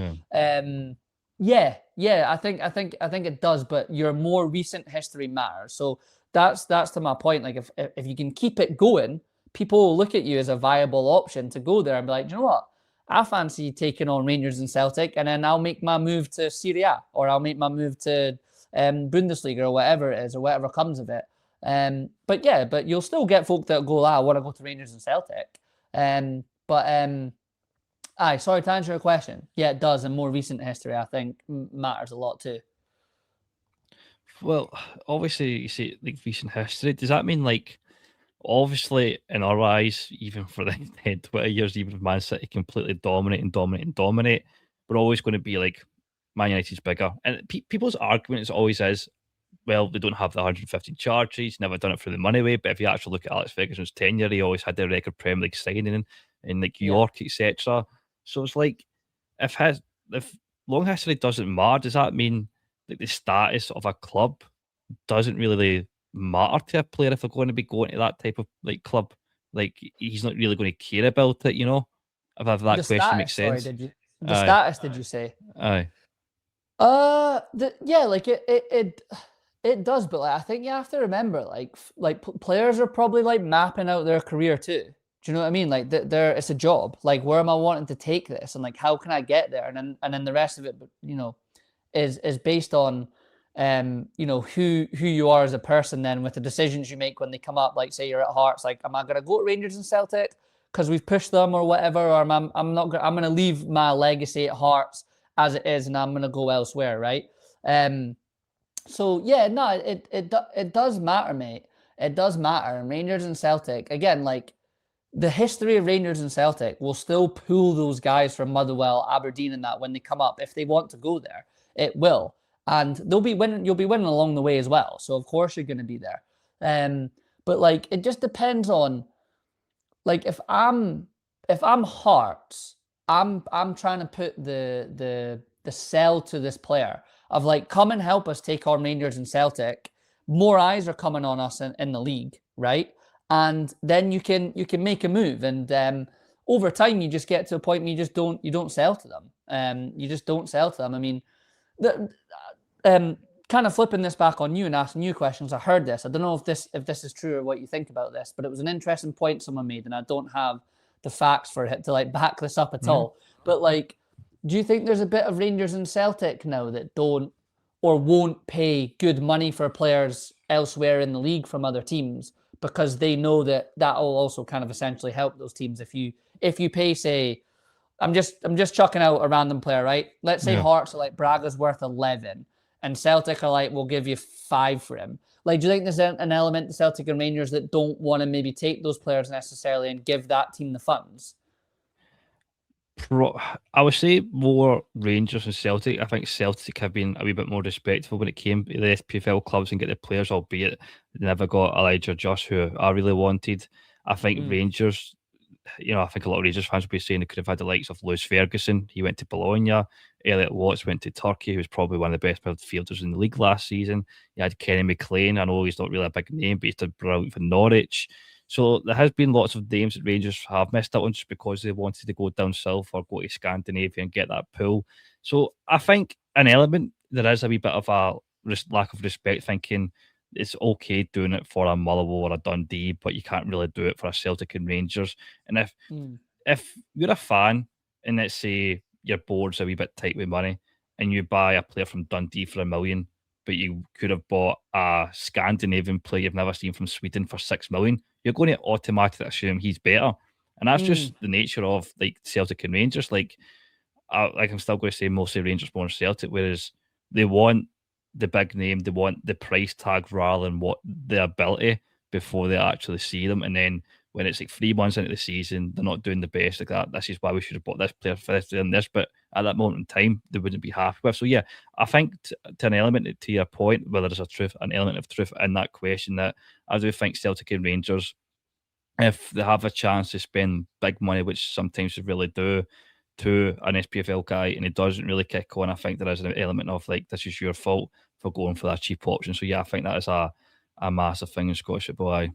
Yeah. yeah, I think it does, but your more recent history matters. So that's to my point. Like, if you can keep it going, people will look at you as a viable option to go there and be like, you know what? I fancy taking on Rangers and Celtic, and then I'll make my move to Serie A, or I'll make my move to Bundesliga, or whatever it is, or whatever comes of it. But yeah, but you'll still get folk that go, I want to go to Rangers and Celtic. But aye, sorry to answer your question. Yeah, it does. And more recent history, I think, matters a lot too. Well, obviously, you see like recent history. Does that mean like obviously in our eyes, even for the 10, 20 years, even if Man City completely dominate, we're always going to be like Man United's bigger. And people's argument is always is, well, they don't have the 115 charges, never done it for the money way. But if you actually look at Alex Ferguson's tenure, he always had the record Premier League signing in like Yeah. York, etc. So it's like if long history doesn't matter, does that mean like the status of a club doesn't really matter to a player if they're going to be going to that type of like club? Like he's not really going to care about it, you know? If The that question makes status, sorry, sense. did you? The Aye, status, did you say? aye, Yeah, like it does, but like I think you have to remember, like players are probably like mapping out their career too. Do you know what I mean? Like they're it's a job. Like, where am I wanting to take this, and like how can I get there, and then the rest of it, is based on who you are as a person, then with the decisions you make when they come up. Like, say you're at Hearts, like, am I gonna go to Rangers and Celtic because we've pushed them or whatever, or I'm not gonna, I'm gonna leave my legacy at Hearts as it is, and I'm gonna go elsewhere, right? So yeah, no, it does matter, mate. It does matter. And Rangers and Celtic, again, like, the history of Rangers and Celtic will still pull those guys from Motherwell, Aberdeen, and that when they come up. If they want to go there, it will, and they'll be winning. You'll be winning along the way as well. So of course you're going to be there. But like, it just depends on, like, if I'm Hearts, I'm trying to put the sell to this player of like, come and help us take on Rangers and Celtic. More eyes are coming on us in the league, right? And then you can make a move, and over time you just get to a point where you don't sell to them. You just don't sell to them. I mean, the kind of flipping this back on you and asking you questions. I heard this. I don't know if this is true or what you think about this, but it was an interesting point someone made, and I don't have the facts for it to like back this up at all. But like, do you think there's a bit of Rangers and Celtic now that don't or won't pay good money for players elsewhere in the league from other teams because they know that will also kind of essentially help those teams if you pay, say, I'm just chucking out a random player, right? Let's say yeah. Hearts are like, Braga's worth 11, and Celtic are like, we'll give you 5 for him. Like, do you think there's an element to Celtic and Rangers that don't want to maybe take those players necessarily and give that team the funds? I would say more Rangers and Celtic. I think Celtic have been a wee bit more respectful when it came to the SPFL clubs and get the players, albeit they never got Elijah Just, who I really wanted. I think Mm. Rangers, I think a lot of Rangers fans would be saying they could have had the likes of Lewis Ferguson. He went to Bologna. Elliot Watts went to Turkey, who was probably one of the best midfielders in the league last season. You had Kenny McLean. I know he's not really a big name, but he's done brilliant for Norwich. So there has been lots of names that Rangers have missed out on just because they wanted to go down south or go to Scandinavia and get that pull. So I think an element there is a wee bit of a lack of respect, thinking it's okay doing it for a Motherwell or a Dundee, but you can't really do it for a Celtic and Rangers. And Mm. if you're a fan and let's say your board's a wee bit tight with money and you buy a player from Dundee for 1 million, but you could have bought a Scandinavian player you've never seen from Sweden for 6 million, you're going to automatically assume he's better. And that's Mm. just the nature of like Celtic and Rangers. I'm still going to say mostly Rangers more than Celtic, whereas they want the big name, they want the price tag rather than what the ability before they actually see them. And then when it's like 3 months into the season, they're not doing the best like that. This is why we should have bought this player for this and this. But at that moment in time, they wouldn't be happy with. So yeah, I think to an element to your point, whether there's an element of truth in that question, that I do think Celtic and Rangers, if they have a chance to spend big money, which sometimes they really do, to an SPFL guy and he doesn't really kick on, I think there is an element of like, this is your fault for going for that cheap option. So yeah, I think that is a massive thing in Scottish football. Aye.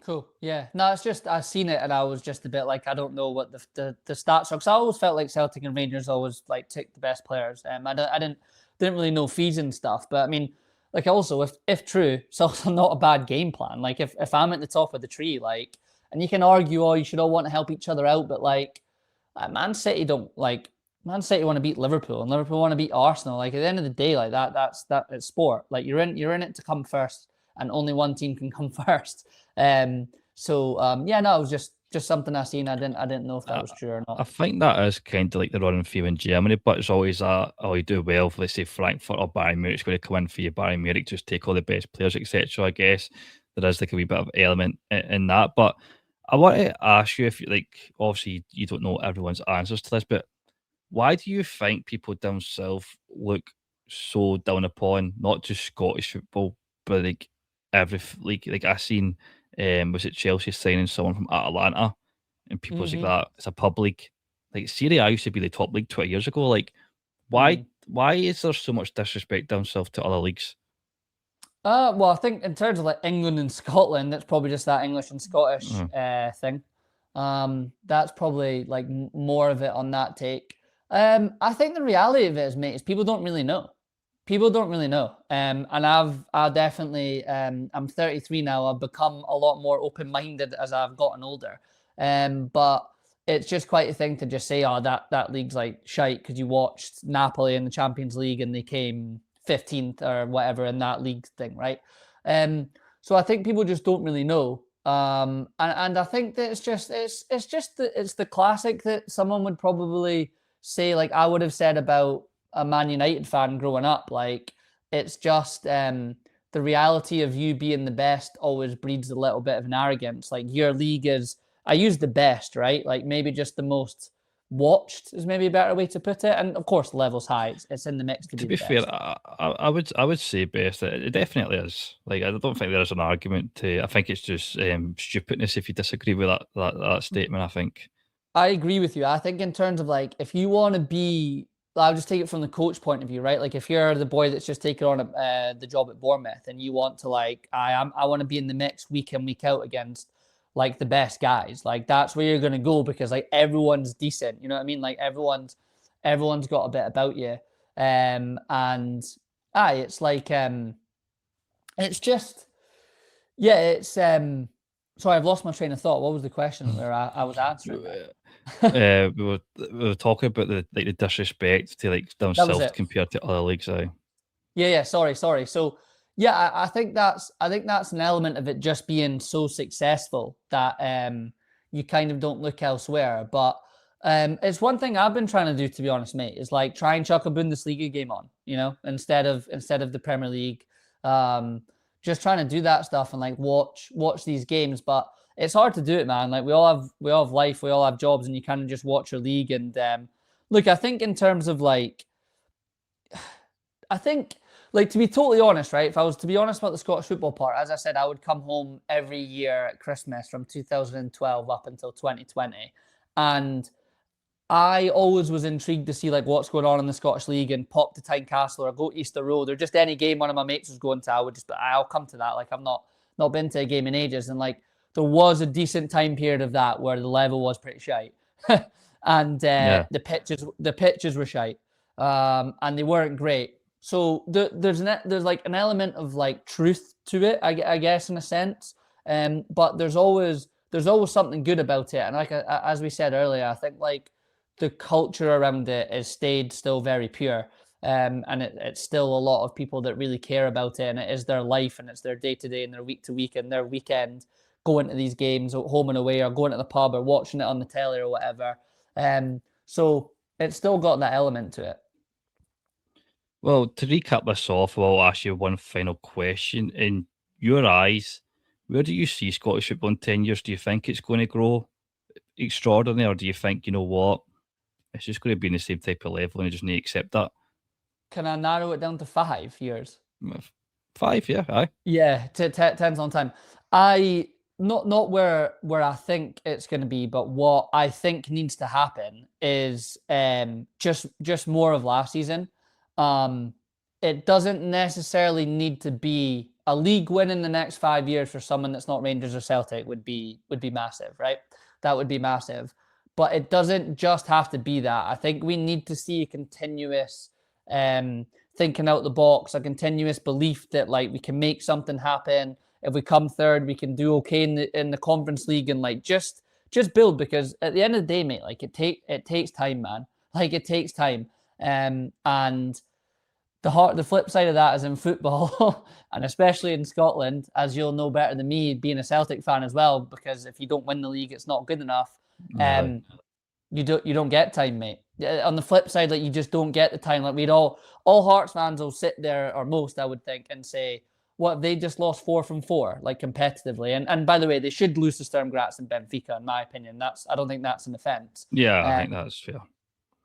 Cool. Yeah. No, it's just I seen it and I was just a bit like I don't know what the stats are because I always felt like Celtic and Rangers always like take the best players. I didn't really know fees and stuff, but I mean, like also if true, it's also not a bad game plan. Like if I'm at the top of the tree, like, and you can argue, oh, you should all want to help each other out, but like Man City don't like Man City want to beat Liverpool and Liverpool want to beat Arsenal. Like at the end of the day, like that it's sport. Like you're in it to come first, and only one team can come first. Yeah, no, it was just something I seen. I didn't know if that I, was true or I not. think that is kind of like the running theme in Germany, but it's always oh, you do well, let's say Frankfurt or Bayern Munich's going to come in for you, Bayern Munich, just take all the best players, etc. I guess there is like a wee bit of element in that. But I want to ask you if, like, obviously you don't know everyone's answers to this, but why do you think people down south look so down upon not just Scottish football, but like every league? Like I seen, was it Chelsea signing someone from Atalanta, and people's like Mm-hmm. that. It's a pub league. Like Serie A used to be the top league 20 years ago. Like why Mm. why is there so much disrespect down south to other leagues? Well, I think in terms of like England and Scotland, that's probably just that English and Scottish Mm. thing. That's probably like more of it on that take. I think the reality of it is, mate, is people don't really know. People don't really know. And I definitely, I'm 33 now. I've become a lot more open minded as I've gotten older. But it's just quite a thing to just say, oh, that league's like shite because you watched Napoli in the Champions League and they came 15th or whatever in that league thing, right? Um, so I think people just don't really know. And I think that it's the classic that someone would probably say, like I would have said about a Man United fan growing up. Like it's just the reality of you being the best always breeds a little bit of an arrogance. Like your league is, I use the best, right? Like maybe just the most watched is maybe a better way to put it. And of course, levels high. It's in the mix to To be the be fair, best. I would say best. It definitely is. Like I don't think there's an argument to. I think it's just stupidness if you disagree with that statement. I think. I agree with you. I think in terms of like, if you want to be, I'll just take it from the coach point of view, right? Like if you're the boy that's just taken on the job at Bournemouth and you want to like, I want to be in the mix week in week out against like the best guys. Like that's where you're gonna go because like everyone's decent. You know what I mean? Like everyone's got a bit about you. And it's like it's just yeah, it's sorry, I've lost my train of thought. What was the question where I was answering Uh, that? we were talking about the disrespect to like down That was south it. compared to other leagues. Aye. Yeah. Sorry. So yeah, I think that's an element of it just being so successful that you kind of don't look elsewhere. But it's one thing I've been trying to do, to be honest, mate, is like try and chuck a Bundesliga game on, instead of the Premier League. Um, just trying to do that stuff and like watch these games, but it's hard to do it, man. Like we all have life, we all have jobs, and you kind of just watch your league. And look, I think in terms of like I think, like, to be totally honest, right? If I was to be honest about the Scottish football part, as I said, I would come home every year at Christmas from 2012 up until 2020. And I always was intrigued to see like what's going on in the Scottish League and pop to Tynecastle or go to Easter Road or just any game one of my mates was going to. I would just, I'll come to that. Like I've not been to a game in ages, and like there was a decent time period of that where the level was pretty shite, and Yeah. the pitches were shite, and they weren't great. So there's like an element of like truth to it, I guess, in a sense. But there's always something good about it, and like as we said earlier, I think like the culture around it is stayed still very pure. And it's still a lot of people that really care about it, and it is their life, and it's their day to day, and their week to week, and their weekend going to these games, home and away, or going to the pub, or watching it on the telly, or whatever. So it's still got that element to it. Well, to recap this off, I'll ask you one final question. In your eyes, where do you see Scottish football in 10 years? Do you think it's going to grow extraordinary, or do you think, you know what, it's just going to be in the same type of level and you just need to accept that? Can I narrow it down to 5 years? Five, yeah, aye. Yeah, ten's on time. I not where I think it's going to be, but what I think needs to happen is just more of last season. Um, it doesn't necessarily need to be a league win in the next 5 years for someone that's not Rangers or Celtic would be massive, right? That would be massive. But it doesn't just have to be that. I think we need to see a continuous um thinking out the box, a continuous belief that like we can make something happen. If we come third, we can do okay in the conference league, and like just build, because at the end of the day, mate, like it takes time, man. Like it takes time. And the flip side of that is in football, and especially in Scotland, as you'll know better than me, being a Celtic fan as well, because if you don't win the league, it's not good enough. Aye. Um, you don't get time, mate. On the flip side, like you just don't get the time. Like we'd all Hearts fans will sit there, or most I would think, and say, "What, they just lost 4 from 4, like competitively." And by the way, they should lose to Sturm Graz and Benfica, in my opinion. I don't think that's an offence. Yeah, I Uh, think that's fair.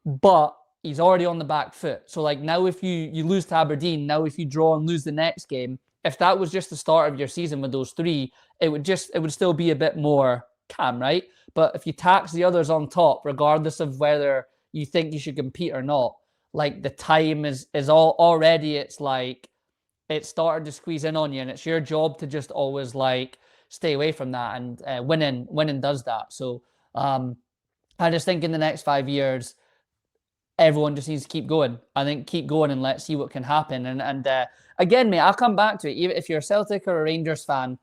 but he's already on the back foot. So like now, if you lose to Aberdeen, now if you draw and lose the next game, if that was just the start of your season with those three, it would still be a bit more calm, right? But if you tax the others on top, regardless of whether you think you should compete or not, like the time is all already, it's like it started to squeeze in on you, and it's your job to just always like stay away from that, and winning does that. So I just think in the next 5 years, everyone just needs to keep going. I think keep going and let's see what can happen. And again, mate, I'll come back to it. Even if you're a Celtic or a Rangers fan,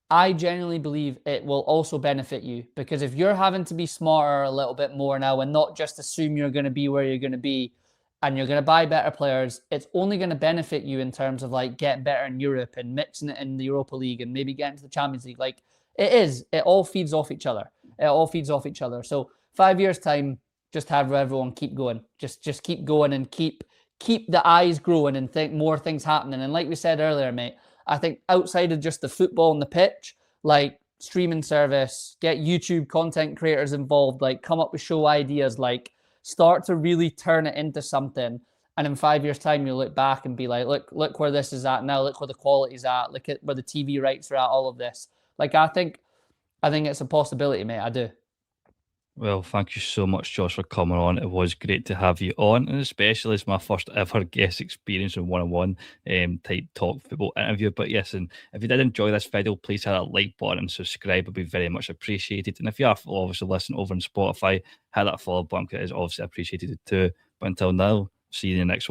I genuinely believe it will also benefit you, because if you're having to be smarter a little bit more now and not just assume you're going to be where you're going to be, and you're going to buy better players, it's only going to benefit you in terms of like getting better in Europe and mixing it in the Europa League and maybe getting to the Champions League. Like it all feeds off each other. It all feeds off each other. So 5 years time, just have everyone keep going. Just keep going and keep the eyes growing and think more things happening. And like we said earlier, mate, I think outside of just the football and the pitch, like streaming service, get YouTube content creators involved, like come up with show ideas, like start to really turn it into something. And in 5 years' time, you'll look back and be like, look where this is at now. Look where the quality's at. Look at where the TV rights are at. All of this. Like I think it's a possibility, mate. I do. Well, thank you so much, Josh, for coming on. It was great to have you on, and especially as my first ever guest experience in one-on-one type talk football interview. But yes, and if you did enjoy this video, please hit that like button and subscribe. It'd be very much appreciated. And if you are obviously listening over on Spotify, hit that follow button, 'cause it is obviously appreciated too. But until now, see you in the next one.